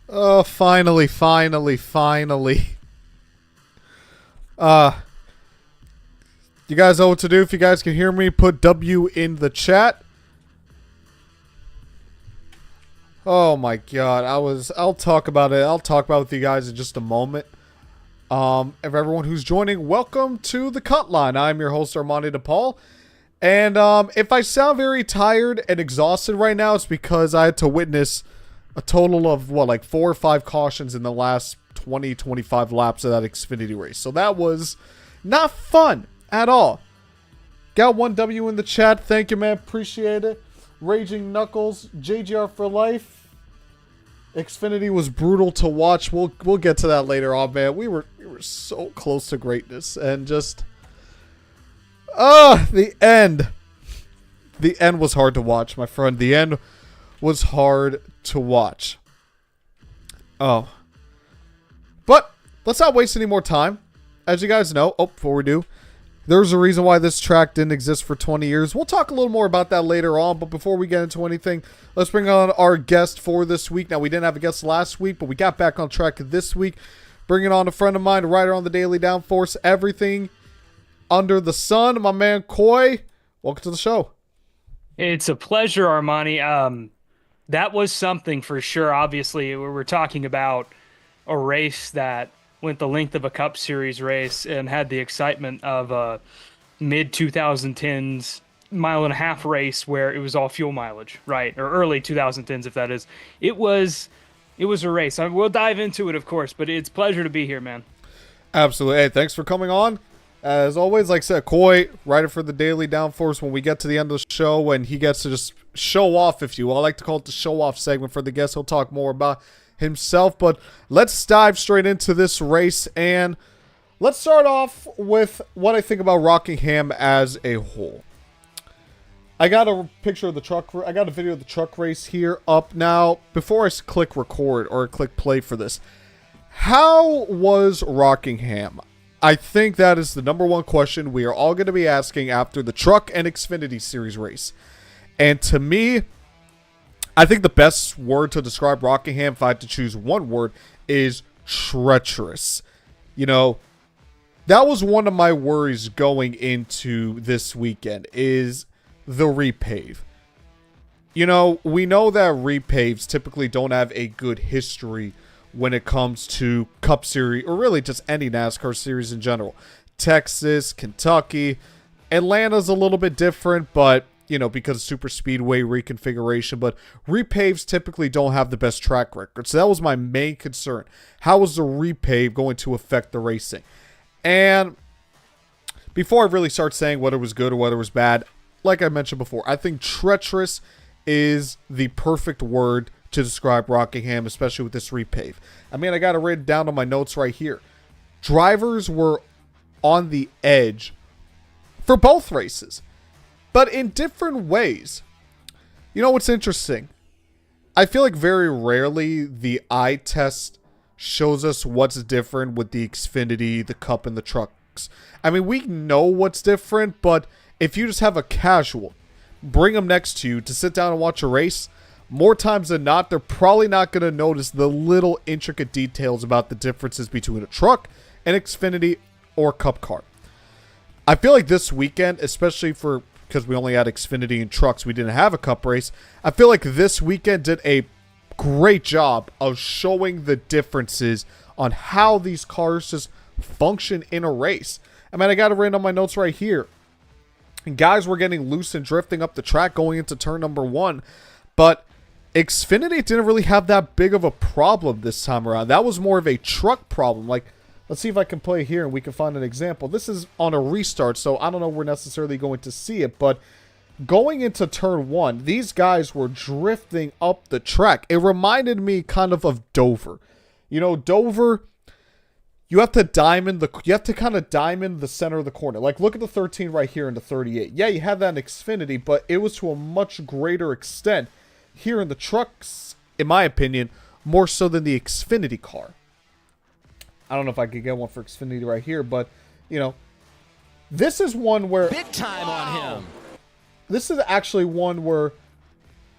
Oh, finally. You guys know what to do. If you guys can hear me, put W in the chat. Oh my god, I'll talk about it. I'll talk about it with you guys in just a moment. Of everyone who's joining, welcome to the Cutline. I'm your host, Armani DePaul. And if I sound very tired and exhausted right now, it's because I had to witness a total of, like 4 or 5 cautions in the last 20-25 laps of that Xfinity race. So that was not fun at all. Got one W in the chat. Thank you, man. Appreciate it. Raging Knuckles, JGR for life. Xfinity was brutal to watch. We'll get to that later on, man. We were so close to greatness, and just the end. The end was hard to watch, my friend. The end was hard to watch. Oh. But let's not waste any more time. As you guys know, before we do, there's a reason why this track didn't exist for 20 years. We'll talk a little more about that later on, but before we get into anything, let's bring on our guest for this week. Now, we didn't have a guest last week, but we got back on track this week. Bringing on a friend of mine, a writer on the Daily Downforce, everything under the sun, my man Coy. Welcome to the show. It's a pleasure, Armani. That was something for sure. Obviously, we were talking about a race that went the length of a Cup Series race and had the excitement of a mid-2010s mile-and-a-half race where it was all fuel mileage, right? Or early 2010s, if that is. It was a race. We'll dive into it, of course, but it's a pleasure to be here, man. Absolutely. Hey, thanks for coming on. As always, like I said, Coy, writer for the Daily Downforce, when we get to the end of the show and he gets to just show off, if you will. I like to call it the show-off segment for the guest. He'll talk more about himself, but let's dive straight into this race, and let's start off with what I think about Rockingham as a whole. I got a picture of the truck. I got a video of the truck race here up now. Before I click record or click play for this, how was Rockingham? I think that is the number one question we are all going to be asking after the Truck and Xfinity Series race. And to me, I think the best word to describe Rockingham, if I had to choose one word, is treacherous. You know, that was one of my worries going into this weekend, is the repave. You know, we know that repaves typically don't have a good history when it comes to Cup Series, or really just any NASCAR series in general. Texas, Kentucky, Atlanta's a little bit different, but you know, because of super speedway reconfiguration, but repaves typically don't have the best track record. So that was my main concern. How is the repave going to affect the racing? And before I really start saying whether it was good or whether it was bad, like I mentioned before, I think treacherous is the perfect word to describe Rockingham, especially with this repave. I mean, I got it written down on my notes right here. Drivers were on the edge for both races, but in different ways. You know what's interesting? I feel like very rarely the eye test shows us what's different with the Xfinity, the Cup, and the trucks. I mean, we know what's different, but if you just have a casual, bring them next to you to sit down and watch a race, more times than not, they're probably not going to notice the little intricate details about the differences between a truck, an Xfinity, or Cup car. I feel like this weekend, especially because we only had Xfinity and trucks, we didn't have a Cup race. I feel like this weekend did a great job of showing the differences on how these cars just function in a race. I mean, I got it written on my notes right here. And guys were getting loose and drifting up the track going into turn number 1. But Xfinity didn't really have that big of a problem this time around. That was more of a truck problem. Like, let's see if I can play here and we can find an example. This is on a restart, so I don't know if we're necessarily going to see it, but going into turn 1, these guys were drifting up the track. It reminded me kind of Dover. You know, Dover, you have to kind of diamond the center of the corner. Like, look at the 13 right here in the 38. Yeah, you have that in Xfinity, but it was to a much greater extent here in the trucks, in my opinion, more so than the Xfinity car. I don't know if I could get one for Xfinity right here, but, you know, this is one where... Big time on him. This is actually one where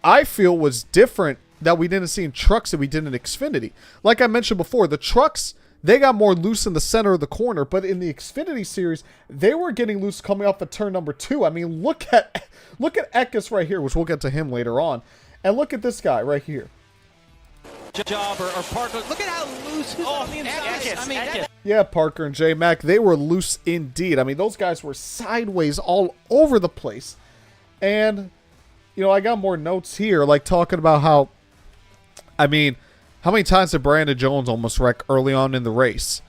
I feel was different that we didn't see in trucks that we did in Xfinity. Like I mentioned before, the trucks, they got more loose in the center of the corner, but in the Xfinity series, they were getting loose coming off of turn number 2. I mean, look at Eckes right here, which we'll get to him later on, and look at this guy right here. Job or Parker. Look at how loose who's on the inside. Yeah, Parker and J-Mac, they were loose indeed. I mean, those guys were sideways all over the place. And, you know, I got more notes here, like talking about how, I mean, how many times did Brandon Jones almost wreck early on in the race?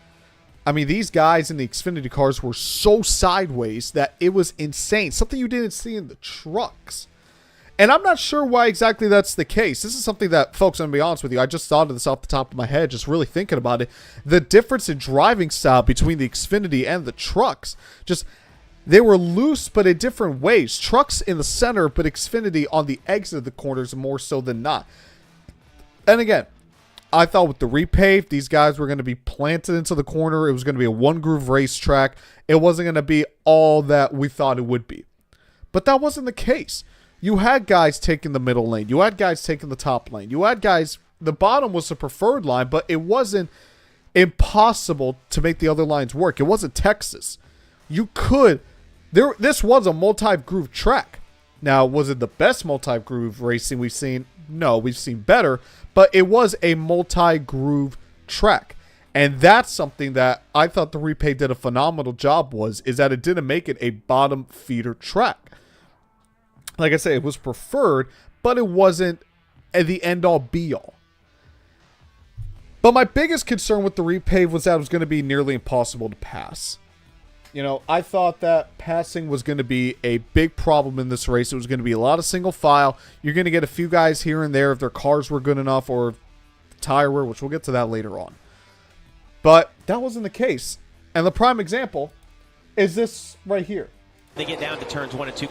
I mean, these guys in the Xfinity cars were so sideways that it was insane. Something you didn't see in the trucks. And I'm not sure why exactly that's the case. This is something that, folks, I'm going to be honest with you, I just thought of this off the top of my head, just really thinking about it. The difference in driving style between the Xfinity and the trucks. Just, they were loose, but in different ways. Trucks in the center, but Xfinity on the exit of the corners more so than not. And again, I thought with the repave, these guys were going to be planted into the corner. It was going to be a one-groove racetrack. It wasn't going to be all that we thought it would be. But that wasn't the case. You had guys taking the middle lane. You had guys taking the top lane. You had guys, the bottom was the preferred line, but it wasn't impossible to make the other lines work. It wasn't Texas. You could, this was a multi-groove track. Now, was it the best multi-groove racing we've seen? No, we've seen better, but it was a multi-groove track. And that's something that I thought the repay did a phenomenal job is that it didn't make it a bottom feeder track. Like I say, it was preferred, but it wasn't the end-all, be-all. But my biggest concern with the repave was that it was going to be nearly impossible to pass. You know, I thought that passing was going to be a big problem in this race. It was going to be a lot of single file. You're going to get a few guys here and there if their cars were good enough or tire wear, which we'll get to that later on. But that wasn't the case. And the prime example is this right here. They get down to turns 1 and 2.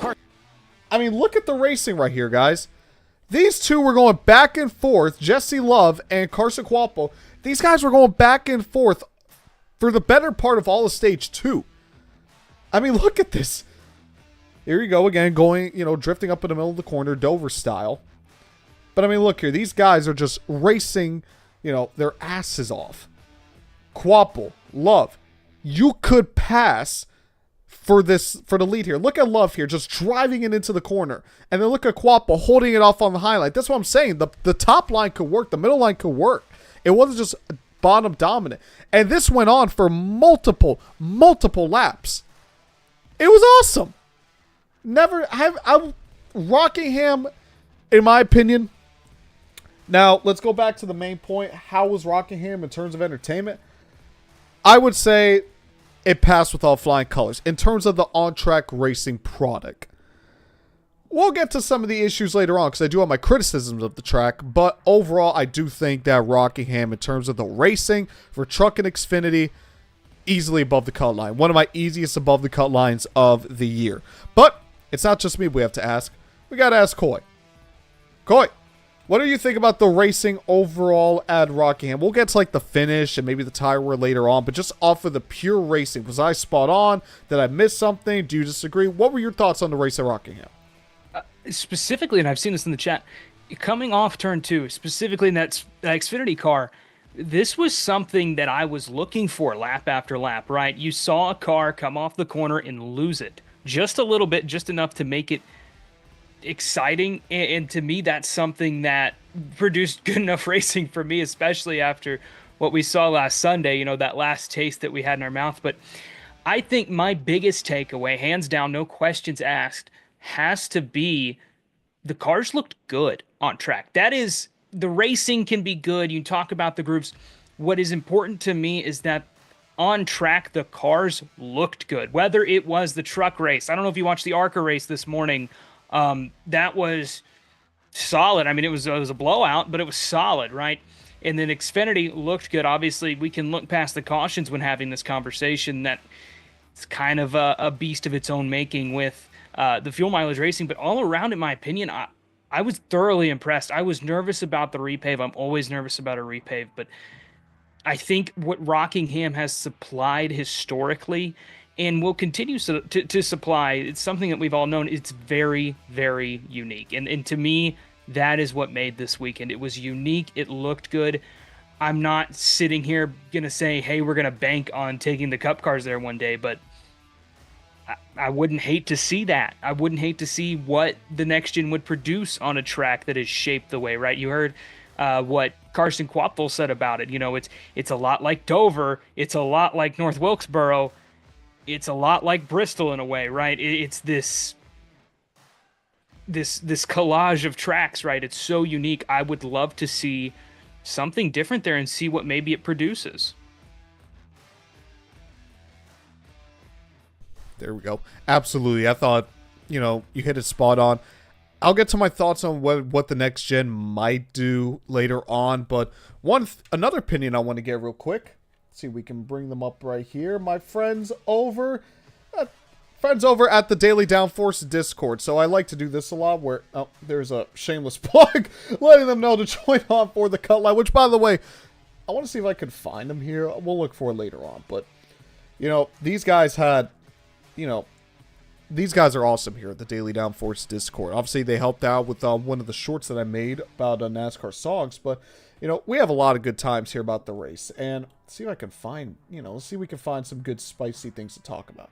I mean, look at the racing right here, guys. These two were going back and forth. Jesse Love and Carson Cuopo. These guys were going back and forth for the better part of all of stage 2. I mean, look at this. Here you go again, going, you know, drifting up in the middle of the corner, Dover style. But I mean, look here. These guys are just racing, you know, their asses off. Cuopo, Love. You could pass for the lead here. Look at Love here, just driving it into the corner. And then look at Cuopo holding it off on the highlight. That's what I'm saying. The top line could work. The middle line could work. It wasn't just bottom dominant. And this went on for multiple laps. It was awesome. Rockingham, in my opinion. Now, let's go back to the main point. How was Rockingham in terms of entertainment? I would say it passed with all flying colors in terms of the on-track racing product. We'll get to some of the issues later on because I do have my criticisms of the track, but overall I do think that Rockingham, in terms of the racing for truck and Xfinity, easily above the cut line. One of my easiest above the cut lines of the year. But it's not just me we have to ask. We got to ask Coy. Coy, what do you think about the racing overall at Rockingham? We'll get to like the finish and maybe the tire wear later on, but just off of the pure racing, was I spot on? Did I miss something? Do you disagree? What were your thoughts on the race at Rockingham? Specifically, and I've seen this in the chat, coming off turn 2, specifically in that Xfinity car, this was something that I was looking for lap after lap, right? You saw a car come off the corner and lose it just a little bit, just enough to make it exciting, and to me that's something that produced good enough racing for me, especially after what we saw last Sunday, you know, that last taste that we had in our mouth. But I think my biggest takeaway, hands down, no questions asked, has to be the cars looked good on track. That is, the racing can be good. You talk about the groups. What is important to me is that on track, the cars looked good, whether it was the truck race. I don't know if you watched the ARCA race this morning. That was solid. I mean, it was a blowout, but it was solid, right? And then Xfinity looked good. Obviously, we can look past the cautions when having this conversation that it's kind of a beast of its own making with the fuel mileage racing. But all around, in my opinion, I was thoroughly impressed. I was nervous about the repave. I'm always nervous about a repave, but I think what Rockingham has supplied historically and will continue to supply, it's something that we've all known. It's very, very unique. And to me, That is what made this weekend. It was unique. It looked good. I'm not sitting here going to say, hey, we're going to bank on taking the Cup cars there one day, but I wouldn't hate to see that. I wouldn't hate to see what the next gen would produce on a track that is shaped the way, right? You heard what Carson Quapfel said about it. You know, it's a lot like Dover. It's a lot like North Wilkesboro. It's a lot like Bristol in a way, right? It's this collage of tracks, right? It's so unique. I would love to see something different there and see what maybe it produces. There we go. Absolutely. I thought, you hit it spot on. I'll get to my thoughts on what the next gen might do later on, but another opinion I want to get real quick. Let's see if we can bring them up right here. My friends over at the Daily Downforce Discord. So I like to do this a lot where, there's a shameless plug, letting them know to join on for the Cutline, which, by the way, I want to see if I can find them here. We'll look for it later on. But, these guys had, these guys are awesome here at the Daily Downforce Discord. Obviously, they helped out with one of the shorts that I made about NASCAR songs, but, we have a lot of good times here about the race. And let's see if I can find, let's see if we can find some good spicy things to talk about.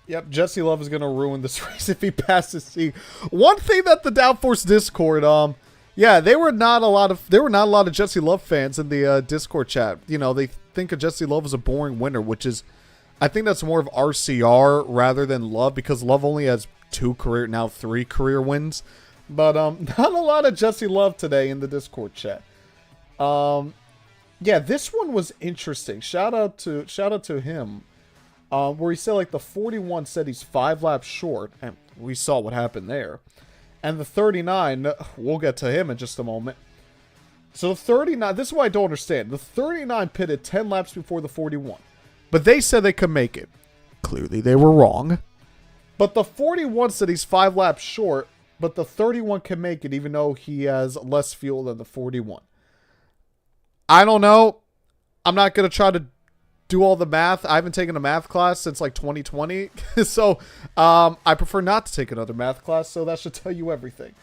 Yep, Jesse Love is going to ruin this race if he passes C. One thing that the Downforce Discord, there were not a lot of Jesse Love fans in the Discord chat. They think of Jesse Love as a boring winner, which is, I think that's more of RCR rather than Love, because Love only has 3 career wins. But not a lot of Jesse Love today in the Discord chat. This one was interesting. Shout out to him. Where he said, like, the 41 said he's 5 laps short, and we saw what happened there. And the 39, we'll get to him in just a moment. So the 39, this is what I don't understand. The 39 pitted 10 laps before the 41. But they said they could make it. Clearly they were wrong. But the 41 said he's 5 laps short, but the 31 can make it even though he has less fuel than the 41. I don't know. I'm not going to try to do all the math. I haven't taken a math class since like 2020. So I prefer not to take another math class, so that should tell you everything.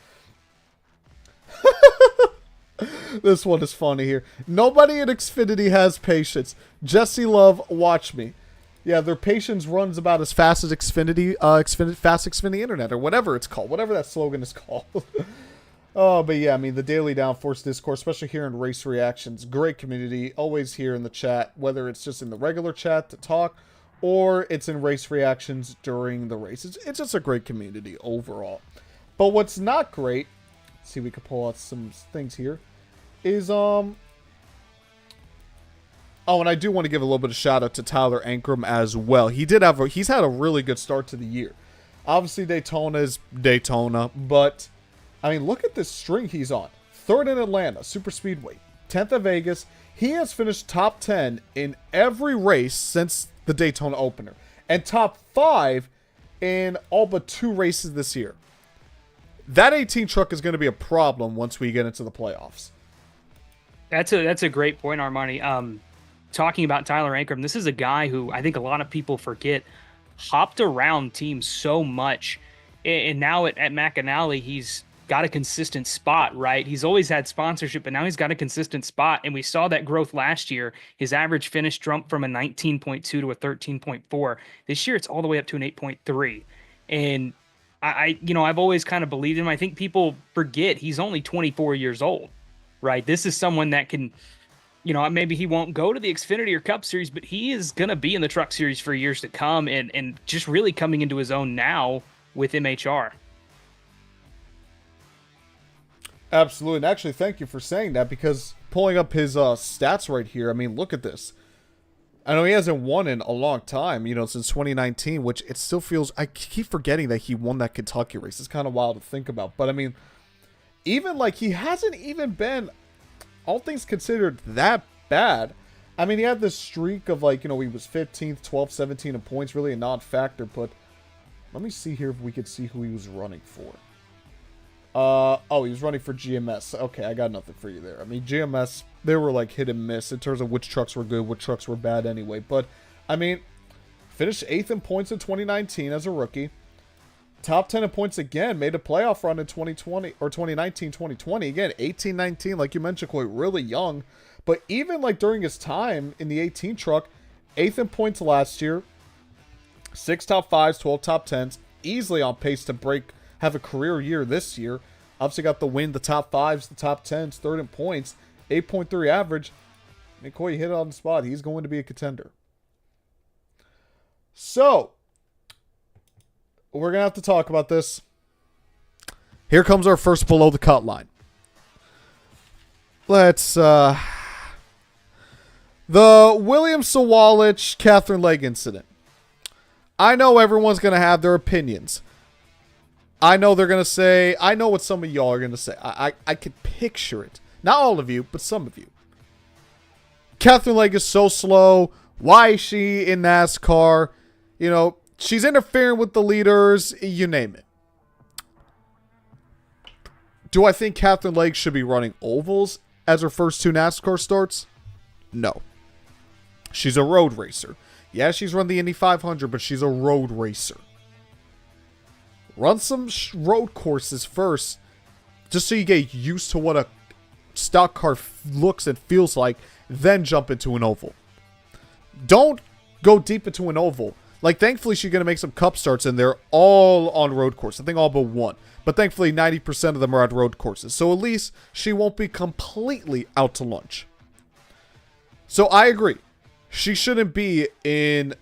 This one is funny here. Nobody at Xfinity has patience. Jesse Love, watch me. Yeah, their patience runs about as fast as Xfinity, fast Xfinity Internet, or whatever it's called, whatever that slogan is called. Oh, but yeah, I mean, the Daily Downforce Discord, especially here in Race Reactions, great community, always here in the chat, whether it's just in the regular chat to talk, or it's in Race Reactions during the race. It's just a great community overall. But what's not great, let's see if we can pull out some things here, is, oh, and I do want to give a little bit of shout out to Tyler Ankrum as well. He's had a really good start to the year. Obviously, Daytona is Daytona, but I mean, look at this string he's on. 3rd in Atlanta, Super Speedway. 10th at Vegas. He has finished top 10 in every race since the Daytona opener. And top 5 in all but 2 races this year. That 18 truck is going to be a problem once we get into the playoffs. That's a great point, Armani. Talking about Tyler Ankrum, this is a guy who I think a lot of people forget hopped around teams so much. And now at McAnally, he's got a consistent spot, right? He's always had sponsorship, but now he's got a consistent spot. And we saw that growth last year. His average finish jumped from a 19.2 to a 13.4. This year, it's all the way up to an 8.3. And I've always kind of believed him. I think people forget he's only 24 years old, right? This is someone that can, maybe he won't go to the Xfinity or Cup Series, but he is going to be in the Truck Series for years to come and just really coming into his own now with MHR. Absolutely. And actually, thank you for saying that, because pulling up his stats right here, I mean, look at this. I know he hasn't won in a long time, since 2019, which it still feels, I keep forgetting that he won that Kentucky race. It's kind of wild to think about. But I mean, even like he hasn't even been, all things considered, that bad. I mean, he had this streak of like, he was 15th, 12th, 17 in points, really a non-factor. But let me see here if we could see who he was running for. He was running for GMS. Okay, I got nothing for you there. I mean, GMS, they were like hit and miss in terms of which trucks were good, which trucks were bad anyway. But, I mean, finished 8th in points in 2019 as a rookie. top 10 in points again, made a playoff run in 2020 or 2019, 2020. Again, 18, 19, like you mentioned, quite really young. But even like during his time in the 18 truck, 8th in points last year, 6 top 5s, 12 top 10s, easily on pace to have a career year this year. Obviously got the win, the top 5s, the top 10s, 3rd in points, 8.3 average. McCoy hit it on the spot. He's going to be a contender. So, we're going to have to talk about this. Here comes our first below the cut line. Let's, the Williams Sawalich Catherine Legge incident. I know everyone's going to have their opinions. I know they're going to say, I know what some of y'all are going to say. I can picture it. Not all of you, but some of you. Catherine Legge is so slow. Why is she in NASCAR? You know, she's interfering with the leaders. You name it. Do I think Catherine Legge should be running ovals as her first 2 NASCAR starts? No. She's a road racer. Yeah, she's run the Indy 500, but she's a road racer. Run some road courses first, just so you get used to what a stock car looks and feels like, then jump into an oval. Don't go deep into an oval. Like, thankfully, she's going to make some cup starts, and they're all on road course. I think all but one. But thankfully, 90% of them are at road courses. So at least she won't be completely out to lunch. So I agree. She shouldn't be in,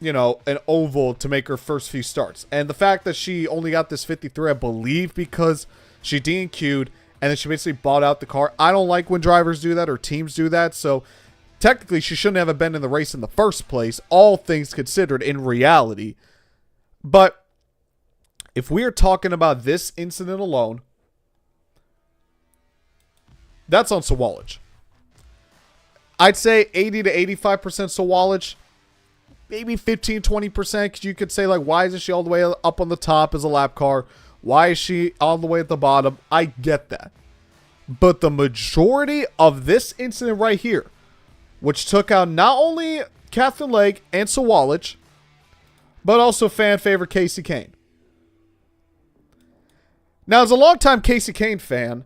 you know, an oval to make her first few starts. And the fact that she only got this 53, I believe, because she DNQ'd and then she basically bought out the car. I don't like when drivers do that or teams do that. So technically, she shouldn't have been in the race in the first place, all things considered in reality. But if we are talking about this incident alone, that's on Sawalich. I'd say 80 to 85% Sawalich. Maybe 15, 20%, because you could say, like, why isn't she all the way up on the top as a lap car? Why is she all the way at the bottom? I get that. But the majority of this incident right here, which took out not only Catherine Legge and Sawalich, but also fan favorite Kasey Kahne. Now, as a longtime Kasey Kahne fan,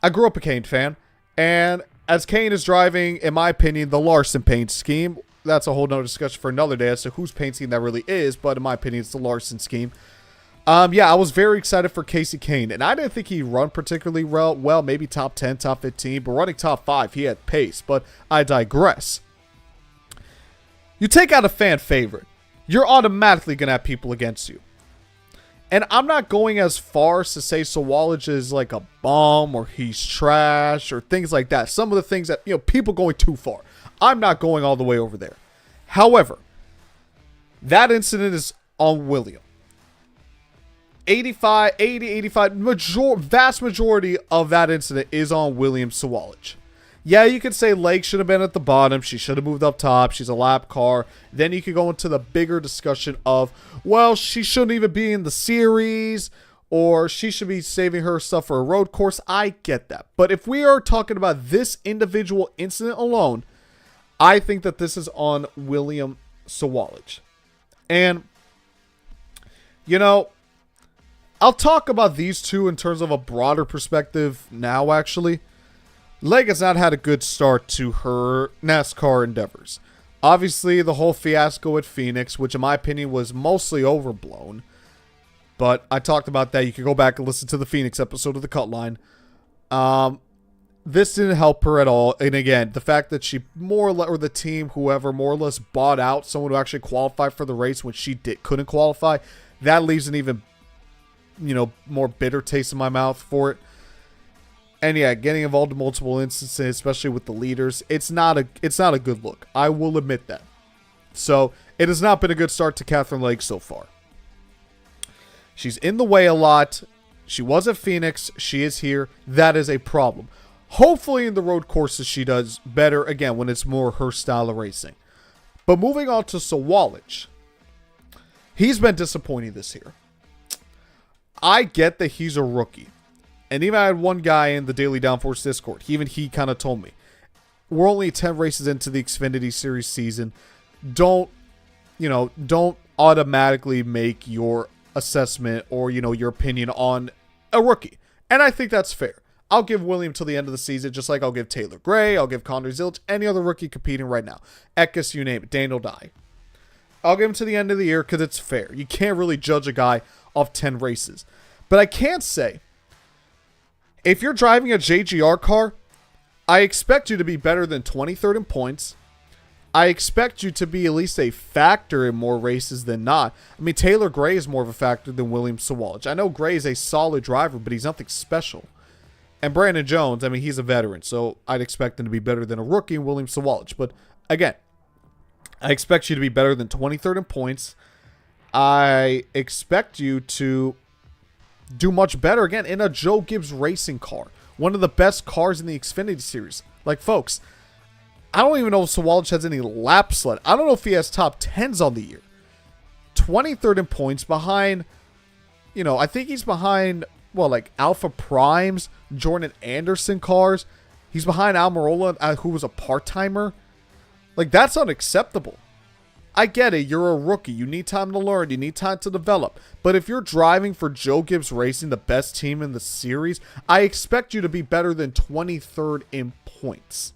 I grew up a Kahne fan, and as Kahne is driving, in my opinion, the Larson paint scheme, that's a whole nother discussion for another day as to whose paint scheme that really is, but in my opinion, it's the Larson scheme. Yeah, I was very excited for Kasey Kahne, and I didn't think he'd run particularly well, maybe top 10, top 15, but running top 5, he had pace, but I digress. You take out a fan favorite, you're automatically going to have people against you. And I'm not going as far as to say Sawalich is like a bum or he's trash or things like that. Some of the things that, you know, people going too far. I'm not going all the way over there. However, that incident is on William. 85, vast majority of that incident is on William Sawalich. Yeah, you could say Legge should have been at the bottom. She should have moved up top. She's a lap car. Then you could go into the bigger discussion of, well, she shouldn't even be in the series, or she should be saving her stuff for a road course. I get that. But if we are talking about this individual incident alone, I think that this is on William Sawalich. And, you know, I'll talk about these two in terms of a broader perspective now, actually. Legge has not had a good start to her NASCAR endeavors. Obviously, the whole fiasco at Phoenix, which in my opinion was mostly overblown. But I talked about that. You can go back and listen to the Phoenix episode of the Cutline. This didn't help her at all. And again, the fact that she more or less, or the team, whoever, more or less bought out someone who actually qualified for the race when she couldn't qualify, that leaves an even, you know, more bitter taste in my mouth for it. And yeah, getting involved in multiple instances, especially with the leaders, it's not a good look. I will admit that. So it has not been a good start to Catherine Legge so far. She's in the way a lot. She was at Phoenix. She is here. That is a problem. Hopefully in the road courses she does better, again, when it's more her style of racing. But moving on to Sawalich. He's been disappointing this year. I get that he's a rookie. And even I had one guy in the Daily Downforce Discord. He kind of told me, we're only 10 races into the Xfinity Series season. Don't automatically make your assessment or, your opinion on a rookie. And I think that's fair. I'll give William till the end of the season, just like I'll give Taylor Gray, I'll give Connor Zilch, any other rookie competing right now. Eckes, you name it, Daniel Dye. I'll give him to the end of the year because it's fair. You can't really judge a guy off 10 races. But I can say, if you're driving a JGR car, I expect you to be better than 23rd in points. I expect you to be at least a factor in more races than not. I mean, Taylor Gray is more of a factor than William Sawalich. I know Gray is a solid driver, but he's nothing special. And Brandon Jones, I mean, he's a veteran, so I'd expect him to be better than a rookie in William Sawalich. But again, I expect you to be better than 23rd in points. I expect you to do much better, again, in a Joe Gibbs racing car. One of the best cars in the Xfinity Series. Like, folks, I don't even know if Sawalich has any laps left. I don't know if he has top 10s on the year. 23rd in points behind, I think he's behind, Alpha Primes, Jordan Anderson cars. He's behind Almirola, who was a part-timer. Like, that's unacceptable. I get it. You're a rookie. You need time to learn. You need time to develop. But if you're driving for Joe Gibbs Racing, the best team in the series, I expect you to be better than 23rd in points.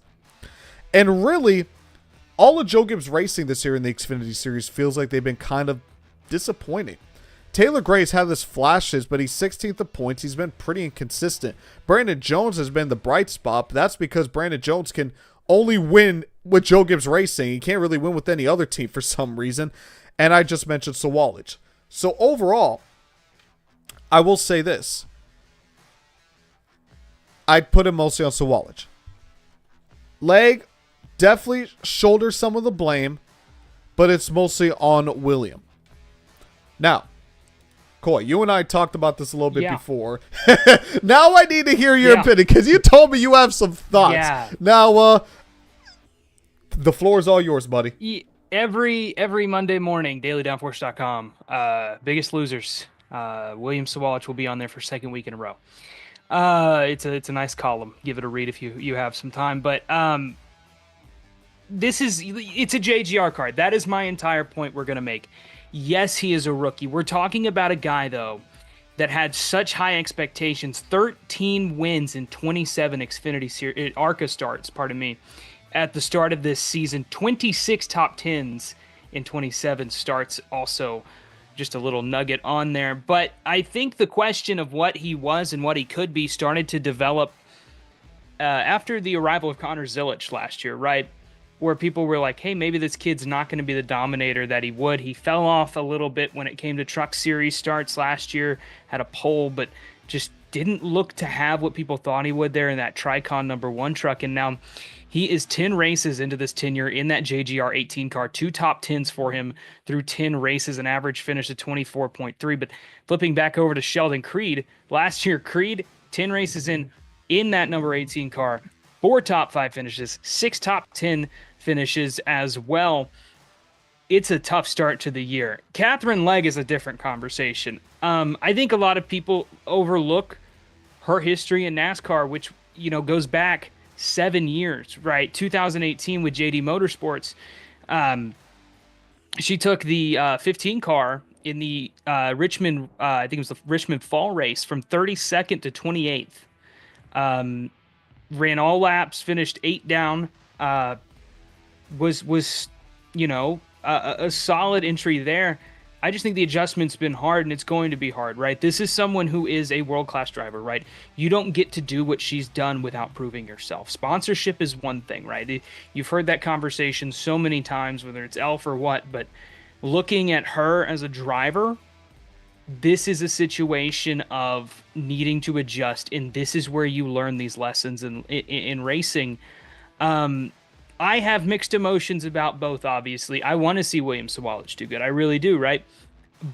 And really, all of Joe Gibbs Racing this year in the Xfinity Series feels like they've been kind of disappointing. Taylor Gray's had his flashes, but he's 16th in points. He's been pretty inconsistent. Brandon Jones has been the bright spot, but that's because Brandon Jones can only win with Joe Gibbs Racing. He can't really win with any other team for some reason. And I just mentioned Sawalich. So overall, I will say this. I'd put him mostly on Sawalich. Leg definitely shoulders some of the blame, but it's mostly on William. Now, Coy, you and I talked about this a little bit before. Now I need to hear your opinion because you told me you have some thoughts. Yeah. Now, the floor is all yours, buddy. Every Monday morning, dailydownforce.com, Biggest Losers. William Sawalich will be on there for second week in a row. It's a nice column. Give it a read if you have some time. But it's a JGR card. That is my entire point we're going to make. Yes, he is a rookie. We're talking about a guy, though, that had such high expectations. 13 wins in 27 Xfinity Series, ARCA starts, at the start of this season. 26 top 10s in 27 starts also. Just a little nugget on there. But I think the question of what he was and what he could be started to develop after the arrival of Connor Zilch last year, right? Where people were like, hey, maybe this kid's not going to be the dominator that he would. He fell off a little bit when it came to Truck Series starts last year, had a pole, but just didn't look to have what people thought he would there in that Tricon #1 truck. And now he is 10 races into this tenure in that JGR 18 car, 2 top 10s for him through 10 races, an average finish of 24.3. But flipping back over to Sheldon Creed, last year, Creed, 10 races in that number 18 car, 4 top 5 finishes, 6 top 10 finishes as well. It's a tough start to the year. Catherine Legg is a different conversation. I think a lot of people overlook her history in NASCAR, which, goes back 7 years, right? 2018 with JD Motorsports. She took the 15 car in the Richmond, I think it was the Richmond Fall race, from 32nd to 28th. Ran all laps, finished 8 down. Was a solid entry there. I just think the adjustment's been hard, and it's going to be hard, right? This is someone who is a world-class driver, right? You don't get to do what she's done without proving yourself. Sponsorship is one thing, right? You've heard that conversation so many times, whether it's Elf or what, but looking at her as a driver, this is a situation of needing to adjust, and this is where you learn these lessons in racing. I have mixed emotions about both, obviously. I want to see William Sawalich do good. I really do, right?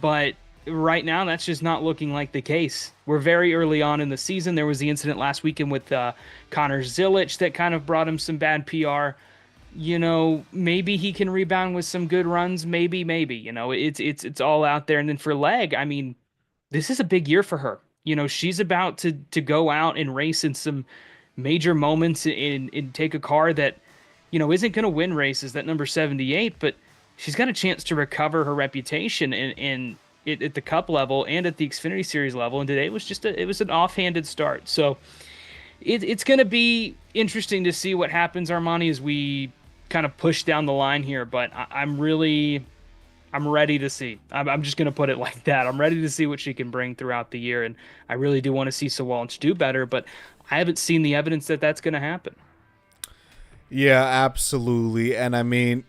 But right now, that's just not looking like the case. We're very early on in the season. There was the incident last weekend with Connor Zilch that kind of brought him some bad PR. Maybe he can rebound with some good runs. Maybe. It's all out there. And then for Legg, I mean, this is a big year for her. She's about to go out and race in some major moments and take a car that, isn't going to win races, that number 78, but she's got a chance to recover her reputation and at the Cup level and at the Xfinity Series level, and today it was just it was an offhanded start. So it's going to be interesting to see what happens, Armani, as we kind of push down the line here. But I'm ready to see. I'm just going to put it like that. I'm ready to see what she can bring throughout the year, and I really do want to see Sawalch do better, but I haven't seen the evidence that that's going to happen. Yeah, absolutely. And I mean,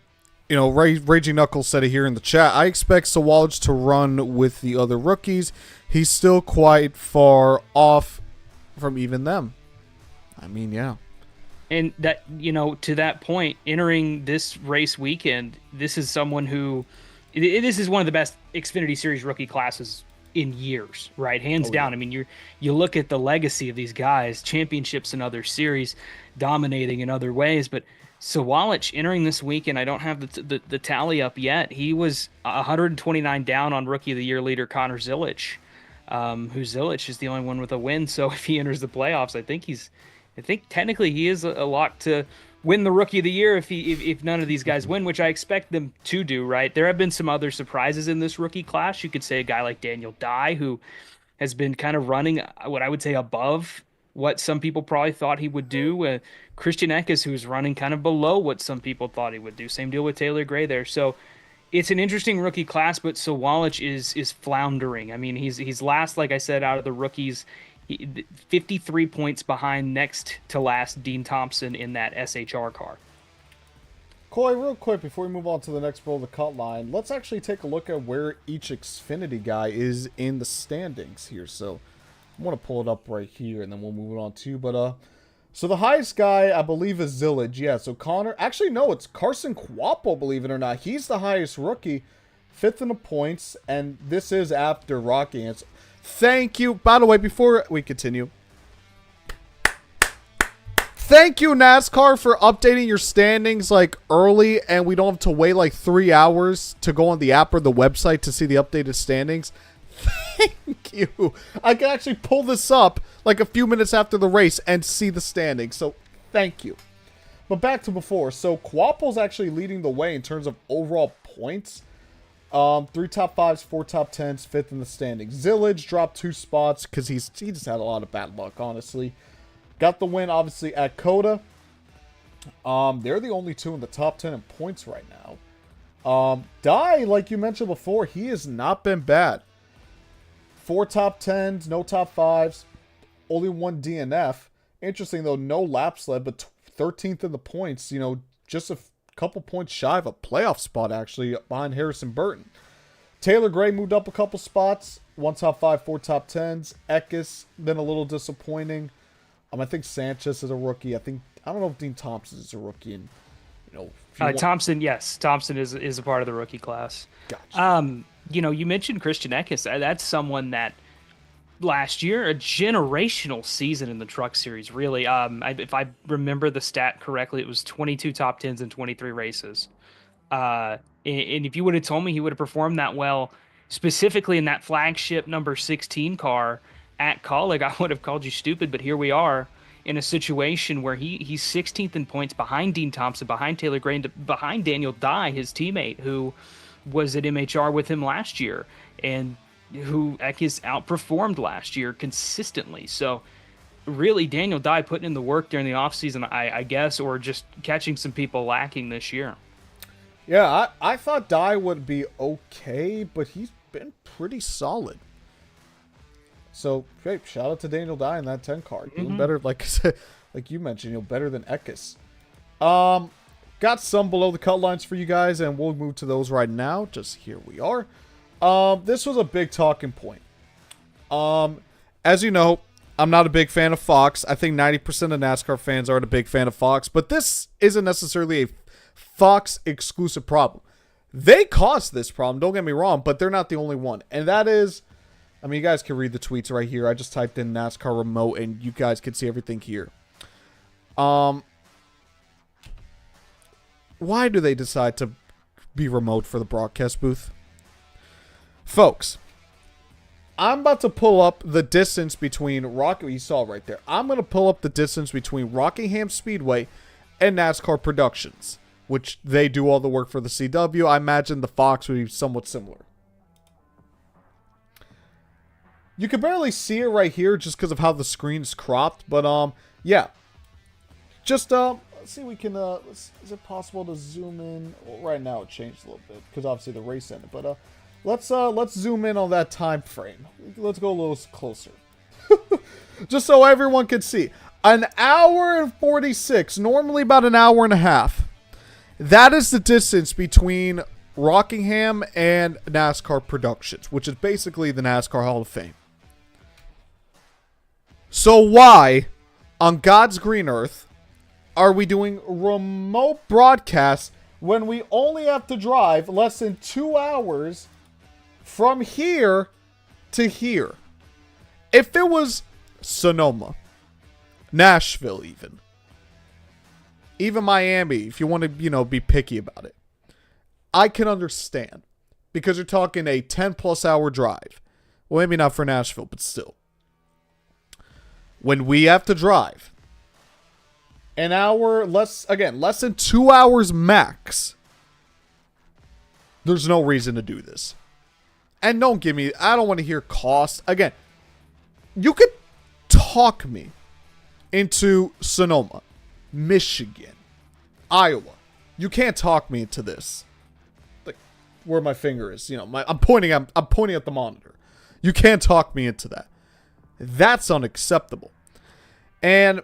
you know, Raging Knuckles said it here in the chat. I expect Sawalch to run with the other rookies. He's still quite far off from even them. I mean, yeah. And that, you know, to that point, entering this race weekend, this is someone who, this is one of the best Xfinity Series rookie classes in years, right? Hands down. Yeah. I mean, you look at the legacy of these guys, championships in other series, dominating in other ways, but Sawalch entering this weekend, I don't have the tally up yet. He was 129 down on Rookie of the Year leader Connor Zilic, who Zilic is the only one with a win. So if he enters the playoffs, I think technically he is a lock to win the Rookie of the Year if none of these guys win, which I expect them to do, right? There have been some other surprises in this rookie class. You could say a guy like Daniel Dye, who has been kind of running what I would say above what some people probably thought he would do. Christian Eckes, who's running kind of below what some people thought he would do. Same deal with Taylor Gray there. So it's an interesting rookie class, but Sawalch is floundering. I mean, he's last, like I said, out of the rookies. 53 points behind next to last Dean Thompson in that SHR car. Coy, real quick, before we move on to the next build of the cut line, let's actually take a look at where each Xfinity guy is in the standings here. So I want to pull it up right here, and then we'll move it on to. But so the highest guy, I believe, is Zillage. Yeah, so Connor. Actually, no, it's Carson Quapo, believe it or not. He's the highest rookie, 5th in the points, and this is after Rockingham. Thank you. By the way, before we continue, thank you, NASCAR, for updating your standings like early, and we don't have to wait like 3 hours to go on the app or the website to see the updated standings. Thank you. I can actually pull this up like a few minutes after the race and see the standings. So thank you. But back to before. So Quapo's actually leading the way in terms of overall points. 3 top 5s, 4 top 10s, 5th in the standings. Zillage dropped 2 spots because he just had a lot of bad luck, honestly. Got the win, obviously, at Coda. They're the only 2 in the top 10 in points right now. Dye, like you mentioned before, he has not been bad. 4 top 10s, no top 5s, only 1 DNF. Interesting, though, no laps led, but 13th in the points. You know, just a couple points shy of a playoff spot, actually, behind Harrison Burton. Taylor Gray moved up a couple spots. 1 top 5, 4 top 10s. Eckes, been a little disappointing. I think Sanchez is a rookie. I don't know if Dean Thompson is a rookie. And, you know, Thompson, yes. Thompson is a part of the rookie class. Gotcha. You know, you mentioned Christian Eckes. That's someone that last year, a generational season in the Truck Series, really. If I remember the stat correctly, it was 22 top 10s in 23 races. And if you would have told me he would have performed that well, specifically in that flagship number 16 car at Colleague, I would have called you stupid. But here we are in a situation where he's 16th in points behind Dean Thompson, behind Taylor Gray, and behind Daniel Dye, his teammate, who was at MHR with him last year, and who Eckes outperformed last year consistently. So really, Daniel Dye putting in the work during the offseason, I guess, or just catching some people lacking this year. Yeah, I thought Dye would be okay, but he's been pretty solid. So, great. Shout out to Daniel Dye in that 10 car. Doing better, like I said, like you mentioned, better than Eckes. Got some below the cut lines for you guys, and we'll move to those right now. Just here we are. This was a big talking point. As you know, I'm not a big fan of Fox. I think 90% of NASCAR fans aren't a big fan of Fox, but this isn't necessarily a Fox exclusive problem. They caused this problem, don't get me wrong, but they're not the only one. And that is, I mean, you guys can read the tweets right here. I just typed in NASCAR remote, and you guys can see everything here. Why do they decide to be remote for the broadcast booth? Folks, I'm about to pull up the distance between you saw right there. I'm going to pull up the distance between Rockingham Speedway and NASCAR Productions, which they do all the work for the CW. I imagine the Fox would be somewhat similar. You can barely see it right here just because of how the screen's cropped. But, yeah. Just, let's see, we can, is it possible to zoom in? Well, right now it changed a little bit because obviously the race ended. But, let's zoom in on that time frame. Let's go a little closer. Just so everyone can see. An hour and 46, normally about an hour and a half. That is the distance between Rockingham and NASCAR Productions, which is basically the NASCAR Hall of Fame. So why, on God's green earth, are we doing remote broadcasts when we only have to drive less than 2 hours from here to here? If it was Sonoma, Nashville even Miami, if you want to, be picky about it, I can understand. Because you're talking a 10 plus hour drive. Well, maybe not for Nashville, but still. When we have to drive an hour, less than 2 hours max, there's no reason to do this. And I don't want to hear costs. Again, you could talk me into Sonoma, Michigan, Iowa. You can't talk me into this. Like where my finger is, I'm pointing at the monitor. You can't talk me into that. That's unacceptable. And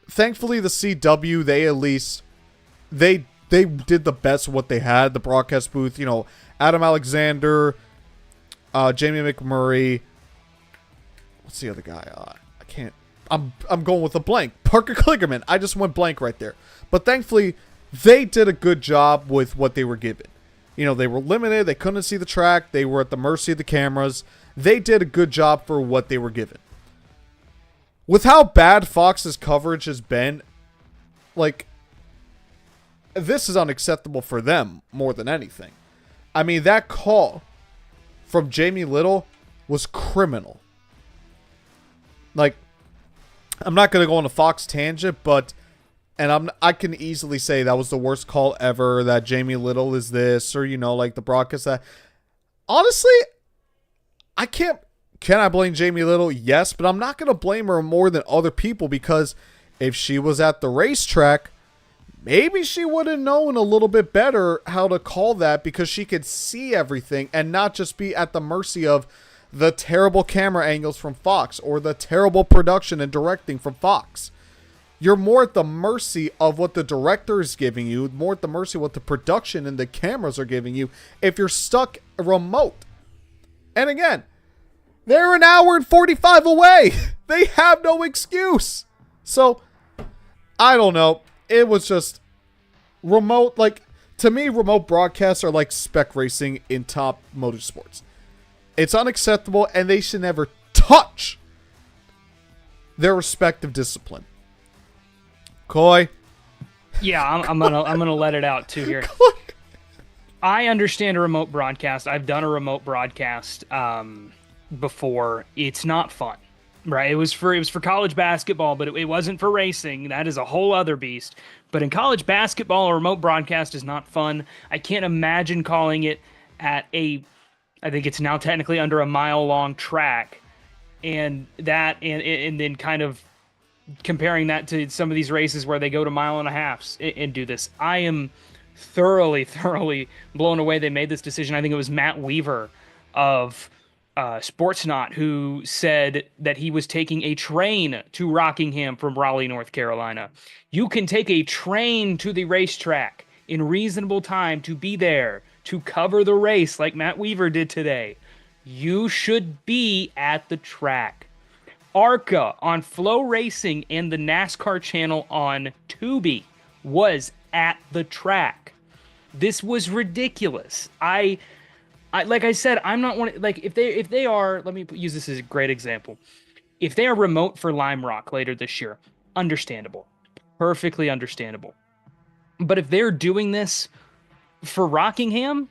thankfully the CW, they did the best of what they had. The broadcast booth, Adam Alexander, Jamie McMurray. What's the other guy? I can't. I'm going with a blank. Parker Kligerman. I just went blank right there. But thankfully, they did a good job with what they were given. They were limited. They couldn't see the track. They were at the mercy of the cameras. They did a good job for what they were given. With how bad Fox's coverage has been, this is unacceptable for them more than anything. I mean, that call from Jamie Little was criminal. I'm not going to go on a Fox tangent, but I can easily say that was the worst call ever, that Jamie Little is this, or, the broadcast that. Honestly, can I blame Jamie Little? Yes, but I'm not going to blame her more than other people, because if she was at the racetrack, maybe she would have known a little bit better how to call that, because she could see everything and not just be at the mercy of the terrible camera angles from Fox or the terrible production and directing from Fox. You're more at the mercy of what the director is giving you, more at the mercy of what the production and the cameras are giving you if you're stuck remote. And again, they're an hour and 45 away. They have no excuse. So, I don't know. It was just remote. To me, remote broadcasts are like spec racing in top motorsports. It's unacceptable, and they should never touch their respective discipline. Coy? Yeah, I'm gonna let it out too here. I understand a remote broadcast. I've done a remote broadcast before. It's not fun, right? It was for college basketball, but it wasn't for racing. That is a whole other beast. But in college basketball, a remote broadcast is not fun. I can't imagine calling it at I think it's now technically under a mile-long track, and then kind of comparing that to some of these races where they go to mile and a halves and do this. I am thoroughly blown away they made this decision. I think it was Matt Weaver of Sportsnaut who said that he was taking a train to Rockingham from Raleigh, North Carolina. You can take a train to the racetrack in reasonable time to be there, to cover the race like Matt Weaver did today. You should be at the track. ARCA on Flow Racing and the NASCAR channel on Tubi was at the track. This was ridiculous. I like I said, I'm not one, if they are, let me use this as a great example. If they are remote for Lime Rock later this year, understandable. Perfectly understandable. But if they're doing this for Rockingham,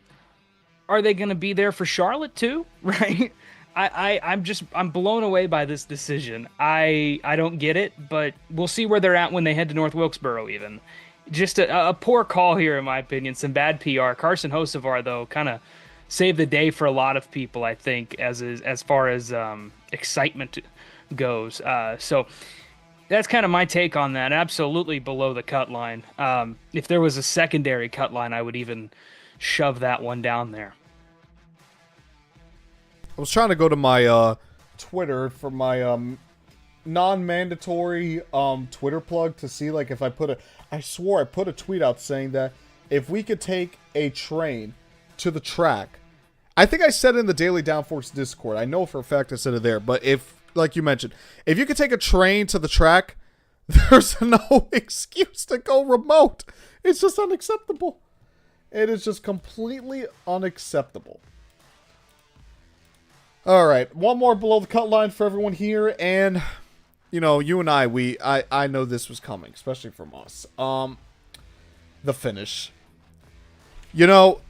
are they going to be there for Charlotte too? Right? I'm blown away by this decision. I don't get it, but we'll see where they're at when they head to North Wilkesboro even. Just a poor call here, in my opinion. Some bad PR. Carson Hocevar, though, kind of save the day for a lot of people, I think, as far as excitement goes. So that's kind of my take on that. Absolutely below the cut line. If there was a secondary cut line, I would even shove that one down there. I was trying to go to my Twitter for my non-mandatory Twitter plug to see like if I swore I put a tweet out saying that if we could take a train to the track, I think I said it in the Daily Downforce Discord. I know for a fact I said it there, but if, like you mentioned, if you could take a train to the track, there's no excuse to go remote. It's just unacceptable. It is just completely unacceptable. All right, one more below the cut line for everyone here, and you know, you and I know this was coming, especially from us. The finish. You know,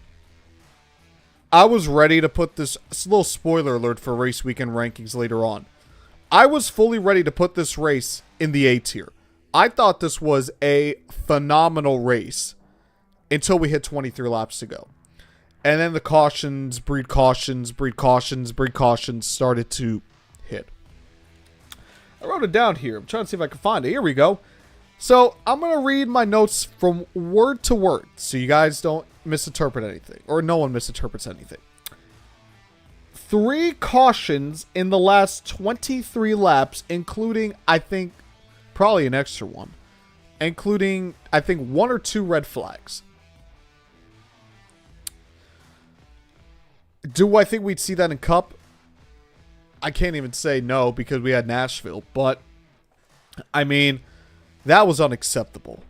I was ready to put this little spoiler alert for race weekend rankings later on. I was fully ready to put this race in the A tier. I thought this was a phenomenal race until we hit 23 laps to go. And then the cautions started to hit. I wrote it down here. I'm trying to see if I can find it. Here we go. So I'm going to read my notes from word to word so you guys don't misinterpret anything, or no one misinterprets anything. 3 cautions in the last 23 laps, including, I think, probably an extra one. Including, I think, 1 or 2 red flags. Do I think we'd see that in Cup? I can't even say no because we had Nashville. But, I mean, that was unacceptable.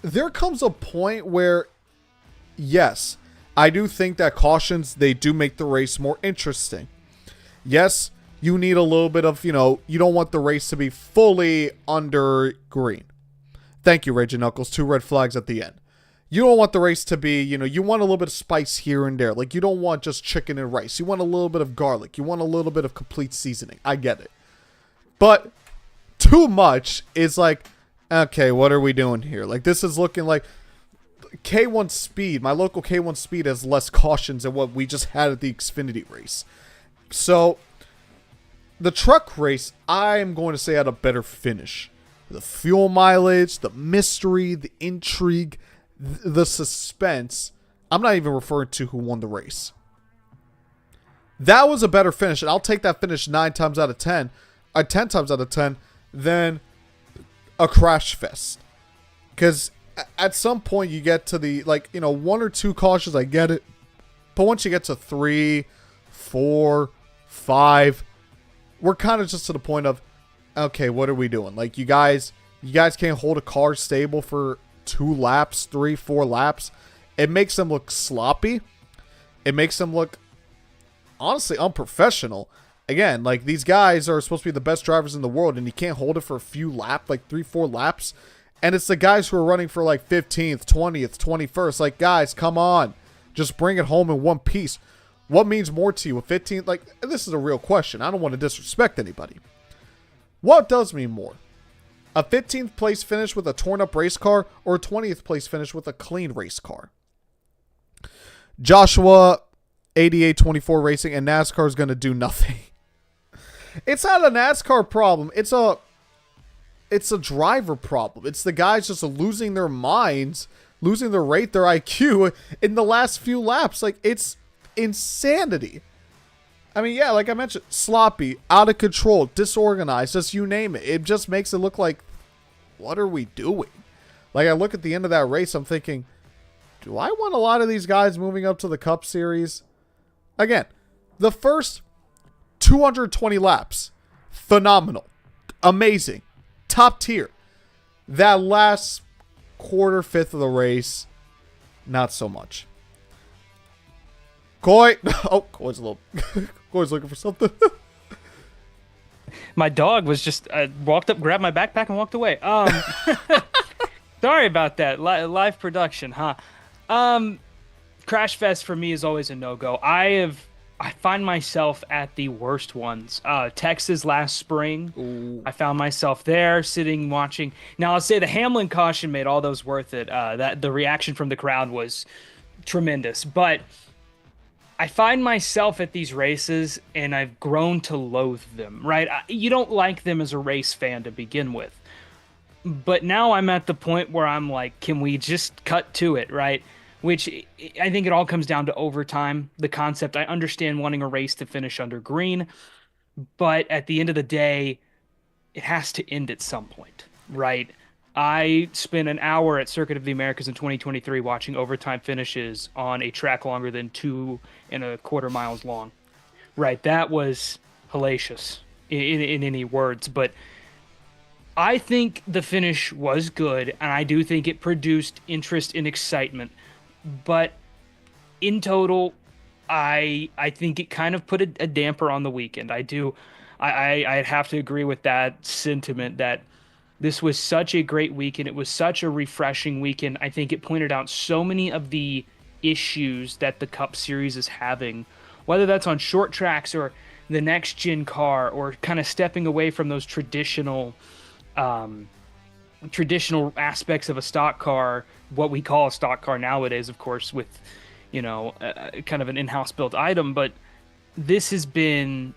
There comes a point where, yes, I do think that cautions, they do make the race more interesting. Yes, you need a little bit of, you know, you don't want the race to be fully under green. Thank you, Raging Knuckles. 2 red flags at the end. You don't want the race to be, you know, you want a little bit of spice here and there. Like, you don't want just chicken and rice. You want a little bit of garlic. You want a little bit of complete seasoning. I get it. But too much is like, okay, what are we doing here? Like, this is looking like K1 Speed. My local K1 Speed has less cautions than what we just had at the Xfinity race. So, the truck race, I am going to say had a better finish. The fuel mileage, the mystery, the intrigue, the suspense. I'm not even referring to who won the race. That was a better finish, and I'll take that finish 9 times out of 10, 10 times out of 10, than a crash fest. Because at some point you get to the, like, you know, 1 or 2 cautions, I get it. But once you get to 3, 4, 5, we're kind of just to the point of, okay, what are we doing? Like, you guys can't hold a car stable for 2 laps, 3, 4 laps. It makes them look sloppy. It makes them look, honestly, unprofessional. Again, like, these guys are supposed to be the best drivers in the world, and you can't hold it for a few laps, like 3, 4 laps. And it's the guys who are running for like 15th, 20th, 21st. Like, guys, come on. Just bring it home in one piece. What means more to you? A 15th? Like, this is a real question. I don't want to disrespect anybody. What does mean more? A 15th place finish with a torn up race car, or a 20th place finish with a clean race car? Joshua, 8824 Racing, and NASCAR is going to do nothing. It's not a NASCAR problem. It's a driver problem. It's the guys just losing their minds, losing their rate, their IQ in the last few laps. Like, it's insanity. I mean, yeah, like I mentioned, sloppy, out of control, disorganized, just you name it. It just makes it look like, what are we doing? Like, I look at the end of that race, I'm thinking, do I want a lot of these guys moving up to the Cup Series? Again, the first 220 laps, phenomenal, amazing, top tier. That last quarter, fifth of the race, not so much. Coy. Oh, Coy's a little. Coy's looking for something. My dog was just walked up, grabbed my backpack, and walked away. Sorry about that. Live production, huh? Crash Fest for me is always a no-go. I find myself at the worst ones. Texas last spring, ooh. I found myself there sitting watching. Now I'll say the Hamlin caution made all those worth it. That the reaction from the crowd was tremendous, but I find myself at these races and I've grown to loathe them, right? You don't like them as a race fan to begin with. But now I'm at the point where I'm like, can we just cut to it, right? Which I think it all comes down to overtime, the concept. I understand wanting a race to finish under green, but at the end of the day, it has to end at some point, right? I spent an hour at Circuit of the Americas in 2023 watching overtime finishes on a track longer than 2.25 miles long, right? That was hellacious in any words, but I think the finish was good, and I do think it produced interest and excitement. But in total, I think it kind of put a damper on the weekend. I do, I'd have to agree with that sentiment that this was such a great weekend. It was such a refreshing weekend. I think it pointed out so many of the issues that the Cup Series is having, whether that's on short tracks or the next gen car, or kind of stepping away from those traditional aspects of a stock car, what we call a stock car nowadays, of course, with kind of an in-house built item. But this has been,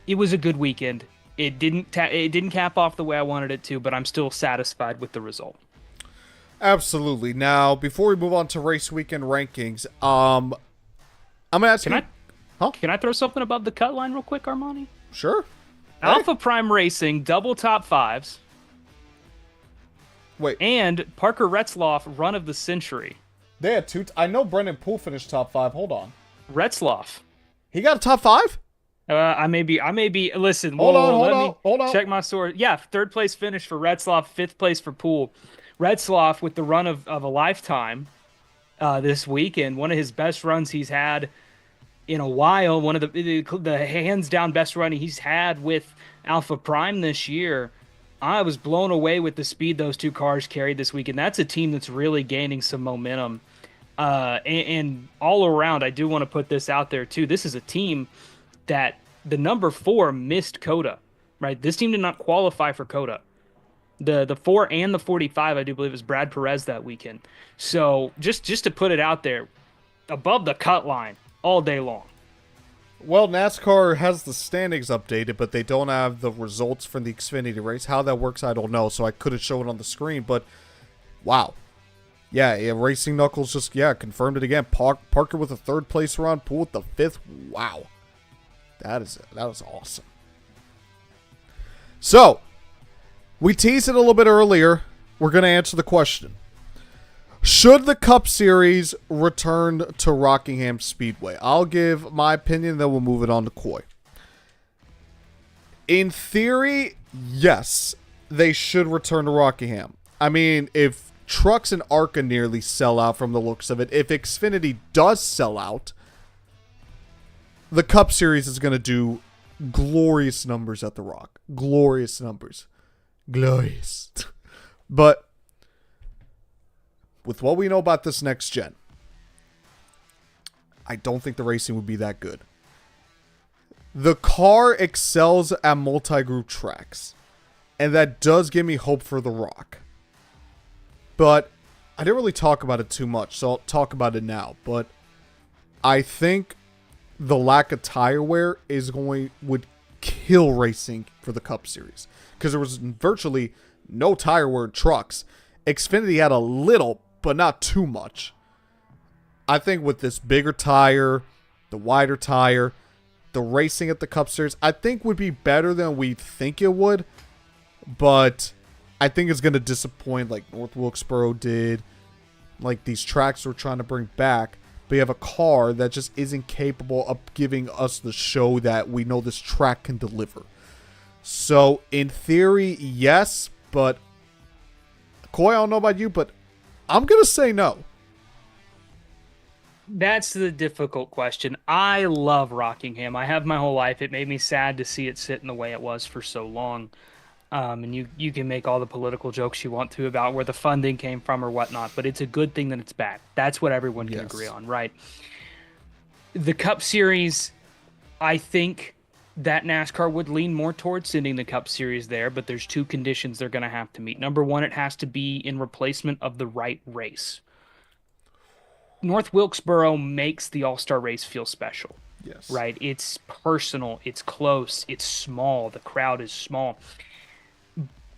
it was a good weekend. It didn't cap off the way I wanted it to, but I'm still satisfied with the result. Absolutely. Now, before we move on to race weekend rankings, I'm gonna ask you. Can I throw something above the cut line real quick, Armani? Sure. Alpha Prime Racing, double top fives. Wait. And Parker Retzloff, run of the century. They had two. I know Brendan Poole finished top 5. Hold on. Retzloff. He got a top 5? I may be. Listen. Hold on. Check my source. Yeah, third place finish for Retzloff, fifth place for Poole. Retzloff with the run of a lifetime this weekend. One of his best runs he's had in a while. One of the hands down best run he's had with Alpha Prime this year. I was blown away with the speed those two cars carried this weekend. That's a team that's really gaining some momentum. And all around, I do want to put this out there too. This is a team that the number 4 missed COTA, right? This team did not qualify for COTA. The 4 and the 45, I do believe, is Brad Perez that weekend. So just to put it out there, above the cut line all day long. Well, NASCAR has the standings updated, but they don't have the results from the Xfinity race. How that works, I don't know, so I couldn't show it on the screen, but wow. Yeah, Racing Knuckles just, confirmed it again. Parker with a 3rd place run, Poole with the 5th. Wow. That is awesome. So, we teased it a little bit earlier. We're going to answer the question. Should the Cup Series return to Rockingham Speedway? I'll give my opinion, then we'll move it on to Coy. In theory, yes, they should return to Rockingham. I mean, if Trucks and ARCA nearly sell out from the looks of it, if Xfinity does sell out, the Cup Series is going to do glorious numbers at the Rock. Glorious numbers. Glorious. But with what we know about this next gen, I don't think the racing would be that good. The car excels at multi-group tracks, and that does give me hope for the Rock. But I didn't really talk about it too much, so I'll talk about it now. But I think the lack of tire wear would kill racing for the Cup Series, because there was virtually no tire wear in trucks. Xfinity had a little, but not too much. I think with this bigger tire, the wider tire, the racing at the Cup Series, I think would be better than we think it would. But I think it's going to disappoint like North Wilkesboro did, like these tracks we're trying to bring back. But you have a car that just isn't capable of giving us the show that we know this track can deliver. So, in theory, yes, but Coy, I don't know about you, but I'm going to say no. That's the difficult question. I love Rockingham. I have my whole life. It made me sad to see it sit in the way it was for so long. And you can make all the political jokes you want to about where the funding came from or whatnot, but it's a good thing that it's back. That's what everyone can agree on, right? The Cup Series, I think that NASCAR would lean more towards sending the Cup Series there, but there's 2 conditions they're going to have to meet. Number 1, it has to be in replacement of the right race. North Wilkesboro makes the All-Star race feel special. Yes. Right? It's personal, it's close, it's small, the crowd is small.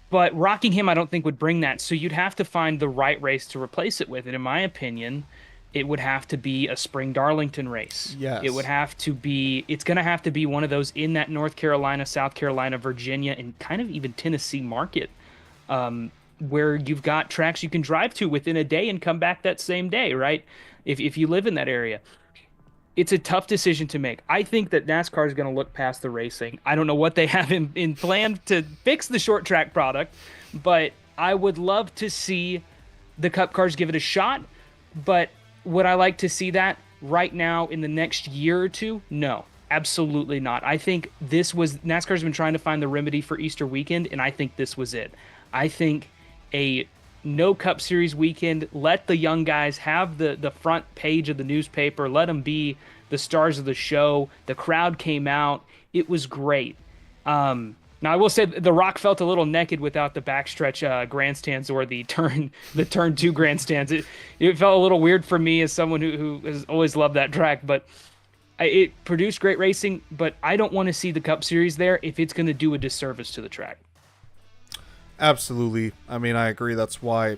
But Rockingham, I don't think would bring that. So you'd have to find the right race to replace it with. And in my opinion, it would have to be a Spring Darlington race. Yes. It would have to be, it's going to have to be one of those in that North Carolina, South Carolina, Virginia, and kind of even Tennessee market, where you've got tracks you can drive to within a day and come back that same day, right? If you live in that area. It's a tough decision to make. I think that NASCAR is going to look past the racing. I don't know what they have in plan to fix the short track product, but I would love to see the Cup cars give it a shot. But would I like to see that right now in the next year or two? No, absolutely not. I think NASCAR's been trying to find the remedy for Easter weekend, and I think this was it. I think a no Cup Series weekend, let the young guys have the front page of the newspaper, let them be the stars of the show. The crowd came out. It was great. Now, I will say The Rock felt a little naked without the backstretch grandstands or the turn 2 grandstands. It felt a little weird for me as someone who has always loved that track, but it produced great racing, but I don't want to see the Cup Series there if it's going to do a disservice to the track. Absolutely. I mean, I agree. That's why,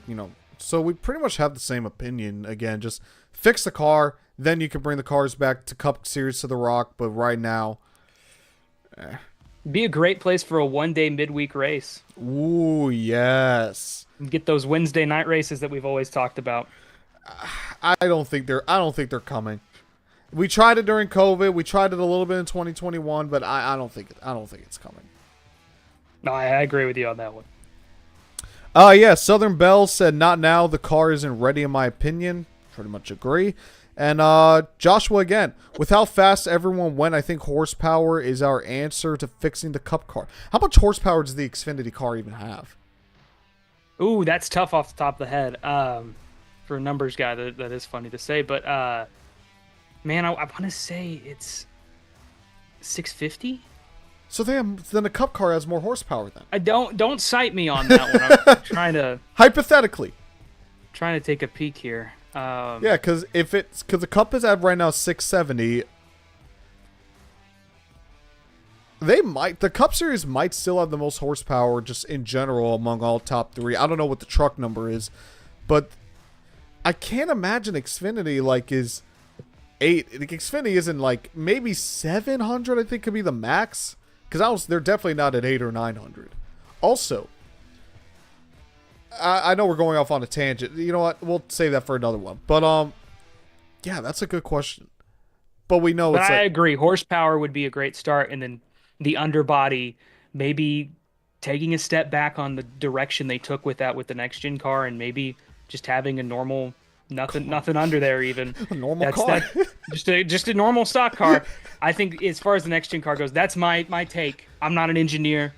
so we pretty much have the same opinion. Again, just fix the car, then you can bring the cars back to Cup Series to the Rock. But right now, be a great place for a one-day midweek race. Ooh, yes. Get those Wednesday night races that we've always talked about. I don't think they're coming. We tried it during COVID. We tried it a little bit in 2021, but I don't think it's coming. No, I agree with you on that one. Yeah, Southern Belle said, not now. The car isn't ready, in my opinion. Pretty much agree. And Joshua again, with how fast everyone went, I think horsepower is our answer to fixing the Cup car. How much horsepower does the Xfinity car even have? Ooh, that's tough off the top of the head. For a numbers guy, that is funny to say. But, man, I want to say it's 650? So then the Cup car has more horsepower then. I don't cite me on that one. I'm trying to hypothetically take a peek here. Yeah, because the Cup is at right now 670. The Cup Series might still have the most horsepower just in general among all top 3. I don't know what the truck number is, but I can't imagine Xfinity is 8. Xfinity isn't maybe 700. I think could be the max. Because they're definitely not at 800 or 900. Also, I know we're going off on a tangent. You know what? We'll save that for another one. But yeah, that's a good question. But we know I agree. Horsepower would be a great start, and then the underbody maybe taking a step back on the direction they took with the next gen car, and maybe just having a normal nothing under there even. A normal car. Just a normal stock car. I think as far as the next gen car goes, that's my take. I'm not an engineer.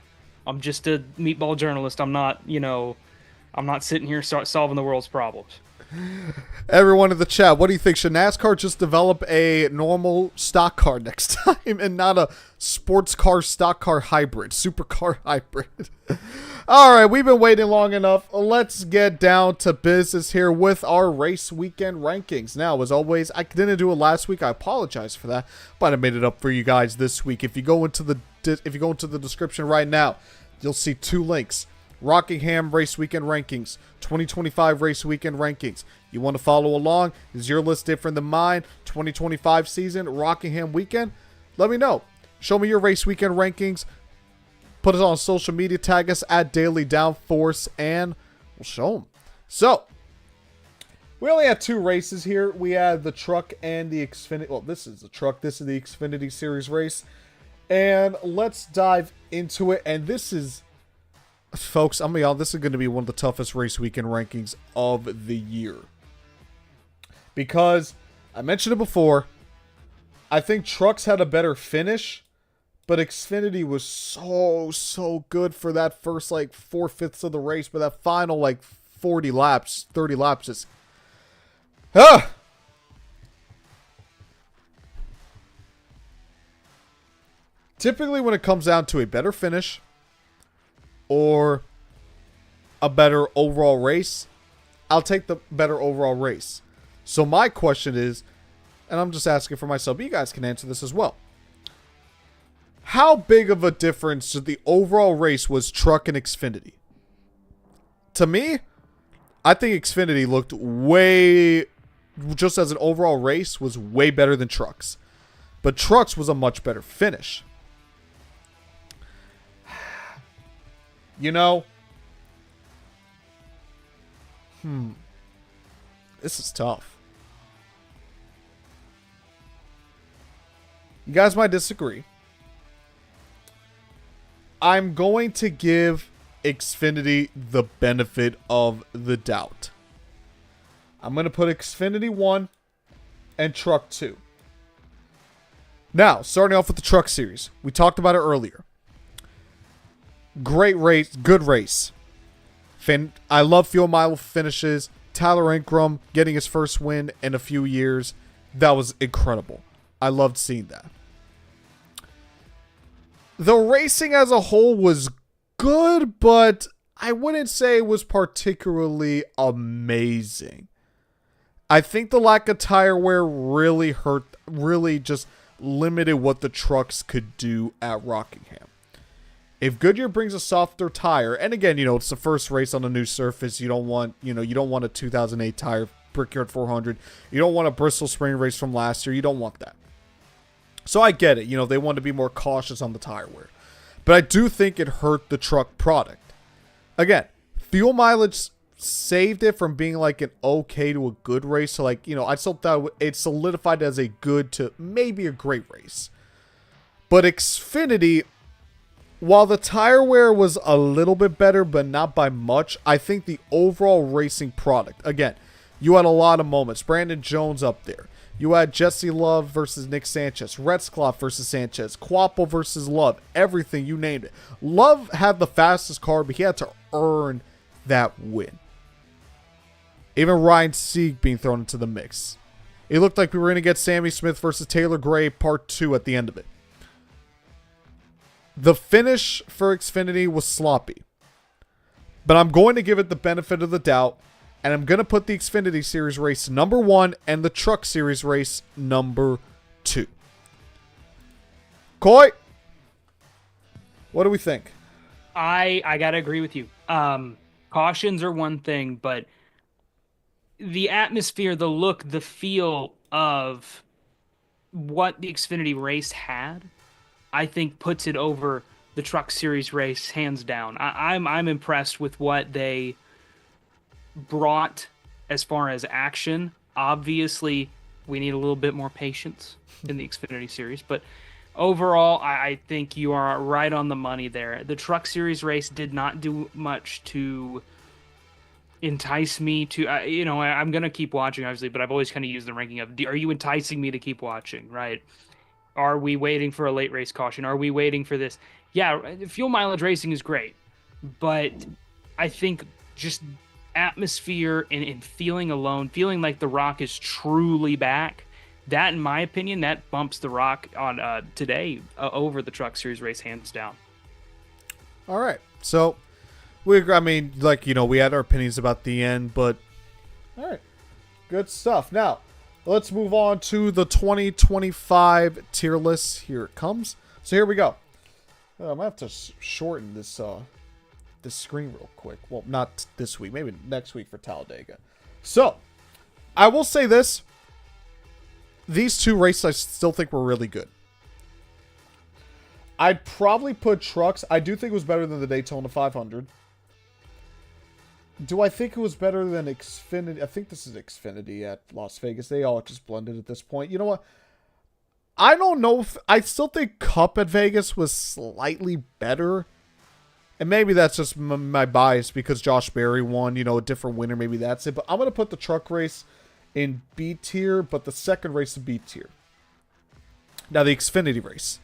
I'm just a meatball journalist. I'm not sitting here solving the world's problems. Everyone in the chat, what do you think? Should NASCAR just develop a normal stock car next time and not a sports car, stock car hybrid, supercar hybrid? All right, we've been waiting long enough. Let's get down to business here with our race weekend rankings. Now, as always, I didn't do it last week. I apologize for that, but I made it up for you guys this week. If you go into the description right now, you'll see 2 links. Rockingham race weekend rankings, 2025 race weekend rankings. You want to follow along? Is your list different than mine? 2025 season, Rockingham weekend? Let me know. Show me your race weekend rankings. Put it on social media. Tag us at Daily Downforce, and we'll show them. So, we only had 2 races here. We had the truck and the Xfinity. Well, this is the truck. This is the Xfinity Series race. And let's dive into it. And this is, folks, I'm going to be honest, this is going to be one of the toughest race weekend rankings of the year. Because, I mentioned it before, I think trucks had a better finish, but Xfinity was so good for that first 4/5 of the race, but that final 30 laps just Typically when it comes down to a better finish or a better overall race, I'll take the better overall race. So my question is, and I'm just asking for myself, but you guys can answer this as well. How big of a difference to the overall race was Truck and Xfinity? To me, I think Xfinity looked way, just as an overall race, was way better than Trucks. But Trucks was a much better finish. You know? This is tough. You guys might disagree. I'm going to give Xfinity the benefit of the doubt. I'm going to put Xfinity 1 and Truck 2. Now, starting off with the Truck Series. We talked about it earlier. Great race. Good race. I love fuel mile finishes. Tyler Ingram getting his first win in a few years. That was incredible. I loved seeing that. The racing as a whole was good, but I wouldn't say it was particularly amazing. I think the lack of tire wear really just limited what the trucks could do at Rockingham. If Goodyear brings a softer tire, and again, it's the first race on a new surface, you don't want a 2008 tire, Brickyard 400. You don't want a Bristol Spring race from last year. You don't want that. So I get it. They want to be more cautious on the tire wear. But I do think it hurt the truck product. Again, fuel mileage saved it from being like an okay to a good race. So I still thought it solidified as a good to maybe a great race. But Xfinity, while the tire wear was a little bit better, but not by much, I think the overall racing product, again, you had a lot of moments. Brandon Jones up there. You had Jesse Love versus Nick Sanchez, Retzlaff versus Sanchez, Quapple versus Love, everything, you named it. Love had the fastest car, but he had to earn that win. Even Ryan Sieg being thrown into the mix. It looked like we were going to get Sammy Smith versus Taylor Gray part 2 at the end of it. The finish for Xfinity was sloppy. But I'm going to give it the benefit of the doubt. And I'm going to put the Xfinity Series race number 1 and the Truck Series race number 2. Coy, what do we think? I got to agree with you. Cautions are one thing, but the atmosphere, the look, the feel of what the Xfinity race had, I think puts it over the Truck Series race hands down. I'm impressed with what they brought as far as action. Obviously, we need a little bit more patience in the Xfinity Series, but overall, I think you are right on the money there. The Truck Series race did not do much to entice me to, I'm going to keep watching, obviously, but I've always kind of used the ranking of, are you enticing me to keep watching, right? Are we waiting for a late race caution? Are we waiting for this? Yeah, fuel mileage racing is great, but I think just atmosphere and feeling alone, feeling like The Rock is truly back, that, in my opinion, that bumps The Rock on today over the Truck Series race hands down. All right, so we had our opinions about the end, but all right, good stuff. Now let's move on to the 2025 tier list. Here it comes. So here we go. I might have to shorten this screen real quick. Well, not this week. Maybe next week for Talladega. So, I will say this. These two races I still think were really good. I'd probably put Trucks. I do think it was better than the Daytona 500. Do I think it was better than Xfinity? I think this is Xfinity at Las Vegas. They all just blended at this point. You know what? I don't know if... I still think Cup at Vegas was slightly better. And maybe that's just my bias because Josh Berry won, a different winner. Maybe that's it. But I'm going to put the truck race in B tier, but the second race in B tier. Now, the Xfinity race.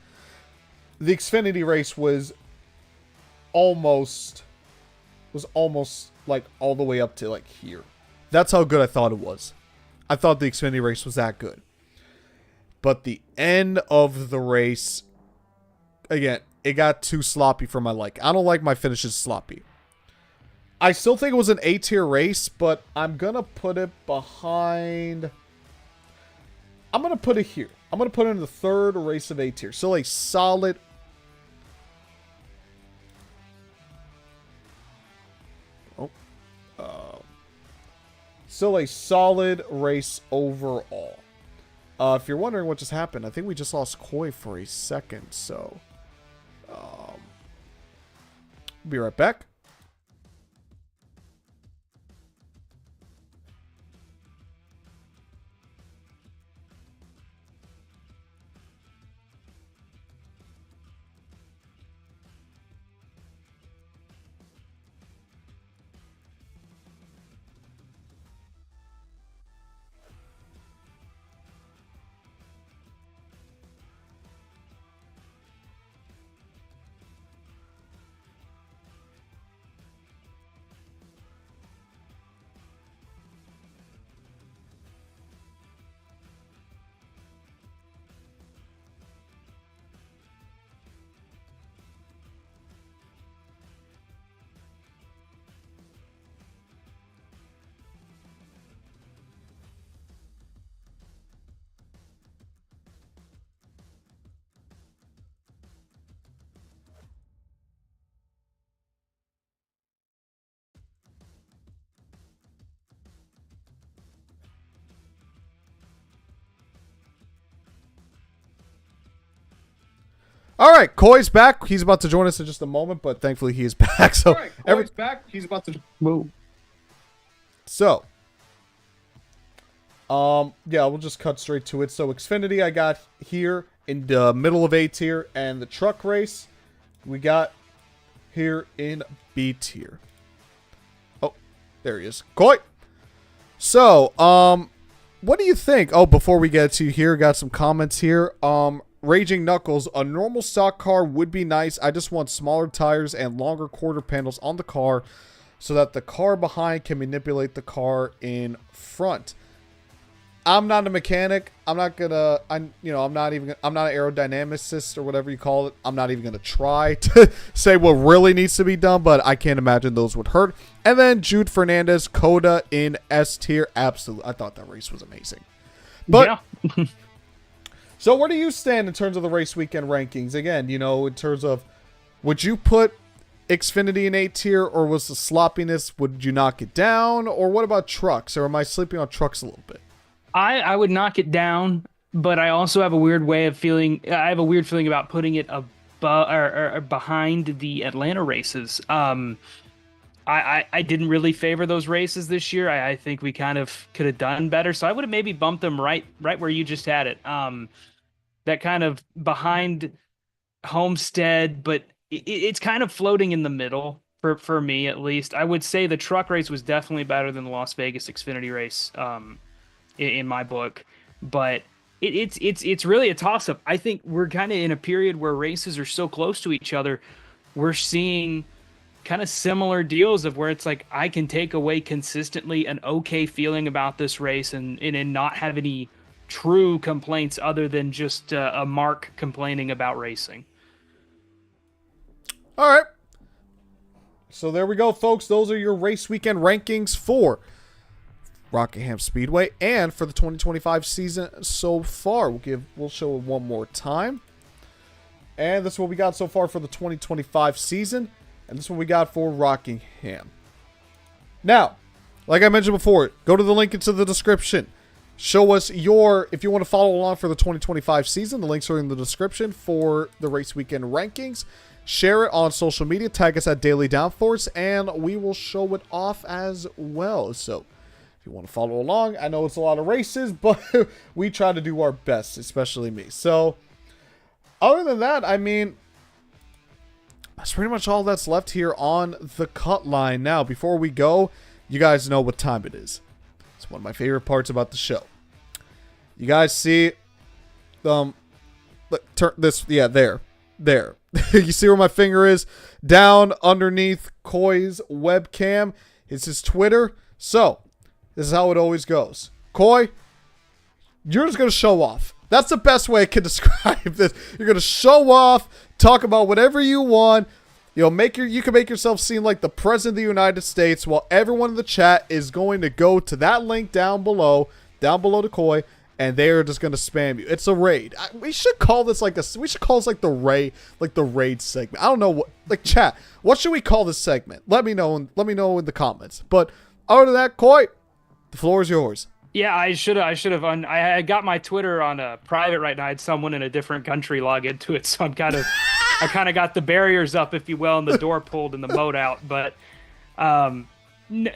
The Xfinity race was almost like all the way up to like here. That's how good I thought it was. I thought the Xfinity race was that good. But the end of the race, again, it got too sloppy for my liking. I don't like my finishes sloppy. I still think it was an A-tier race, but I'm going to put it behind... I'm going to put it here. I'm going to put it in the third race of A-tier. Still a solid... Still a solid race overall. If you're wondering what just happened, I think we just lost Koi for a second, so... be right back. All right, Koi's back. He's about to join us in just a moment, but thankfully he is back. So, all right, Koi's back. He's about to. Whoa. So, yeah, we'll just cut straight to it. So, Xfinity I got here in the middle of A tier, and the truck race we got here in B tier. Oh, there he is. Koi! So, what do you think? Oh, before we get to here, got some comments here. Raging Knuckles, a normal stock car would be nice. I just want smaller tires and longer quarter panels on the car so that the car behind can manipulate the car in front. I'm not a mechanic. I'm not an aerodynamicist or whatever you call it. I'm not even gonna try to say what really needs to be done, but I can't imagine those would hurt. And then Jude Fernandez, Coda in S tier. Absolutely. I thought that race was amazing. But yeah. So where do you stand in terms of the race weekend rankings? Again, in terms of, would you put Xfinity in A tier, or was the sloppiness, would you knock it down? Or what about trucks? Or am I sleeping on trucks a little bit? I would knock it down, but I also have a weird way of feeling. I have a weird feeling about putting it above or behind the Atlanta races. I didn't really favor those races this year. I think we kind of could have done better. So I would have maybe bumped them right where you just had it. That kind of behind Homestead, but it's kind of floating in the middle for me, at least. I would say the truck race was definitely better than the Las Vegas Xfinity race in my book. But it's really a toss-up. I think we're kind of in a period where races are so close to each other. We're seeing kind of similar deals of where it's like I can take away consistently an okay feeling about this race and not have any true complaints other than just a Mark complaining about racing. All right. So there we go, folks. Those are your race weekend rankings for Rockingham Speedway and for the 2025 season so far. We'll show it one more time. And this is what we got so far for the 2025 season. And this is what we got for Rockingham. Now, like I mentioned before, go to the link into the description. Show us if you want to follow along for the 2025 season, the links are in the description for the race weekend rankings. Share it on social media, tag us at Daily Downforce, and we will show it off as well. So, if you want to follow along, I know it's a lot of races, but we try to do our best, especially me. So, other than that, I mean, that's pretty much all that's left here on the cut line. Now, before we go, you guys know what time it is. It's one of my favorite parts about the show. You guys see, turn this, yeah, there. You see where my finger is? Down underneath Koi's webcam is his Twitter. So, this is how it always goes. Koi, you're just going to show off. That's the best way I can describe this. You're going to show off, talk about whatever you want, You can make yourself seem like the president of the United States, while everyone in the chat is going to go to that link down below to Koi, and they are just going to spam you. It's a raid. We should call this like the raid segment. I don't know what, chat. What should we call this segment? Let me know in the comments. But other than that, Koi, the floor is yours. Yeah, I should have. I got my Twitter on a private right now. I had someone in a different country log into it, so I kind of got the barriers up, if you will, and the door pulled and the moat out. But I've been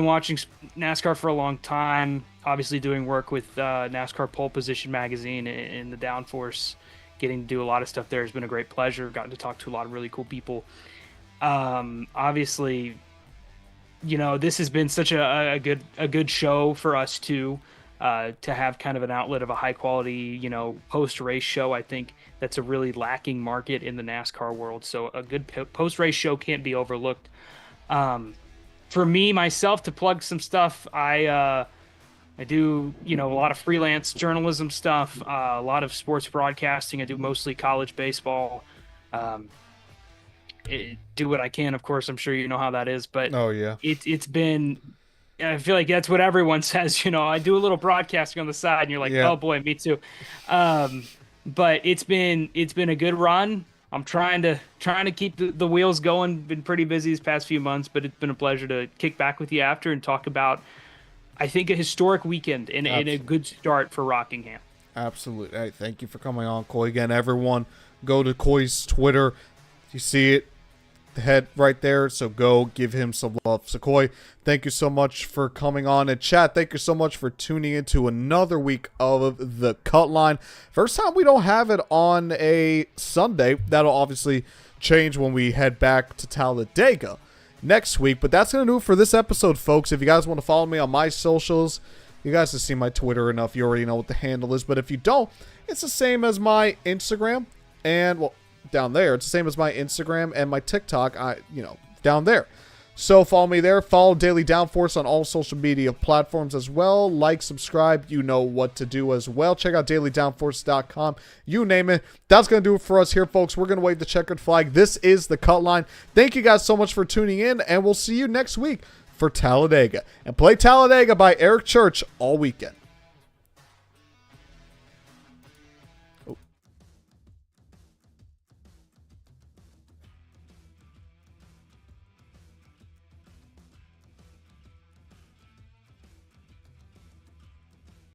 watching NASCAR for a long time. Obviously, doing work with NASCAR Pole Position magazine in the Downforce, getting to do a lot of stuff there has been a great pleasure. Gotten to talk to a lot of really cool people. Obviously, this has been such a good show for us too, to have kind of an outlet of a high quality, post race show. I think that's a really lacking market in the NASCAR world. So a good post race show can't be overlooked. For me, myself, to plug some stuff, I do, a lot of freelance journalism stuff, a lot of sports broadcasting. I do mostly college baseball. Do what I can, of course. I'm sure you know how that is, but oh yeah, it's been. I feel like that's what everyone says. I do a little broadcasting on the side, and you're like, yeah. Oh boy, me too. But it's been a good run. I'm trying to keep the wheels going. Been pretty busy these past few months, but it's been a pleasure to kick back with you after and talk about, I think, a historic weekend and a good start for Rockingham. Absolutely. Hey, thank you for coming on, Koi. Again, everyone, go to Koi's Twitter. You see it, the head right there, so go give him some love. So, Koi, thank you so much for coming on. And chat, thank you so much for tuning into another week of the Cutline. First time we don't have it on a Sunday. That'll obviously change when we head back to Talladega next week. But that's going to do it for this episode, folks. If you guys want to follow me on my socials, you guys have seen my Twitter enough. You already know what the handle is. But if you don't, it's the same as my Instagram and, well, down there. It's the same as my Instagram and my TikTok, down there. So follow me there. Follow Daily Downforce on all social media platforms as well. Like, subscribe. You know what to do as well. Check out dailydownforce.com. You name it. That's going to do it for us here, folks. We're going to wave the checkered flag. This is the Cutline. Thank you guys so much for tuning in, and we'll see you next week for Talladega. And play Talladega by Eric Church all weekend.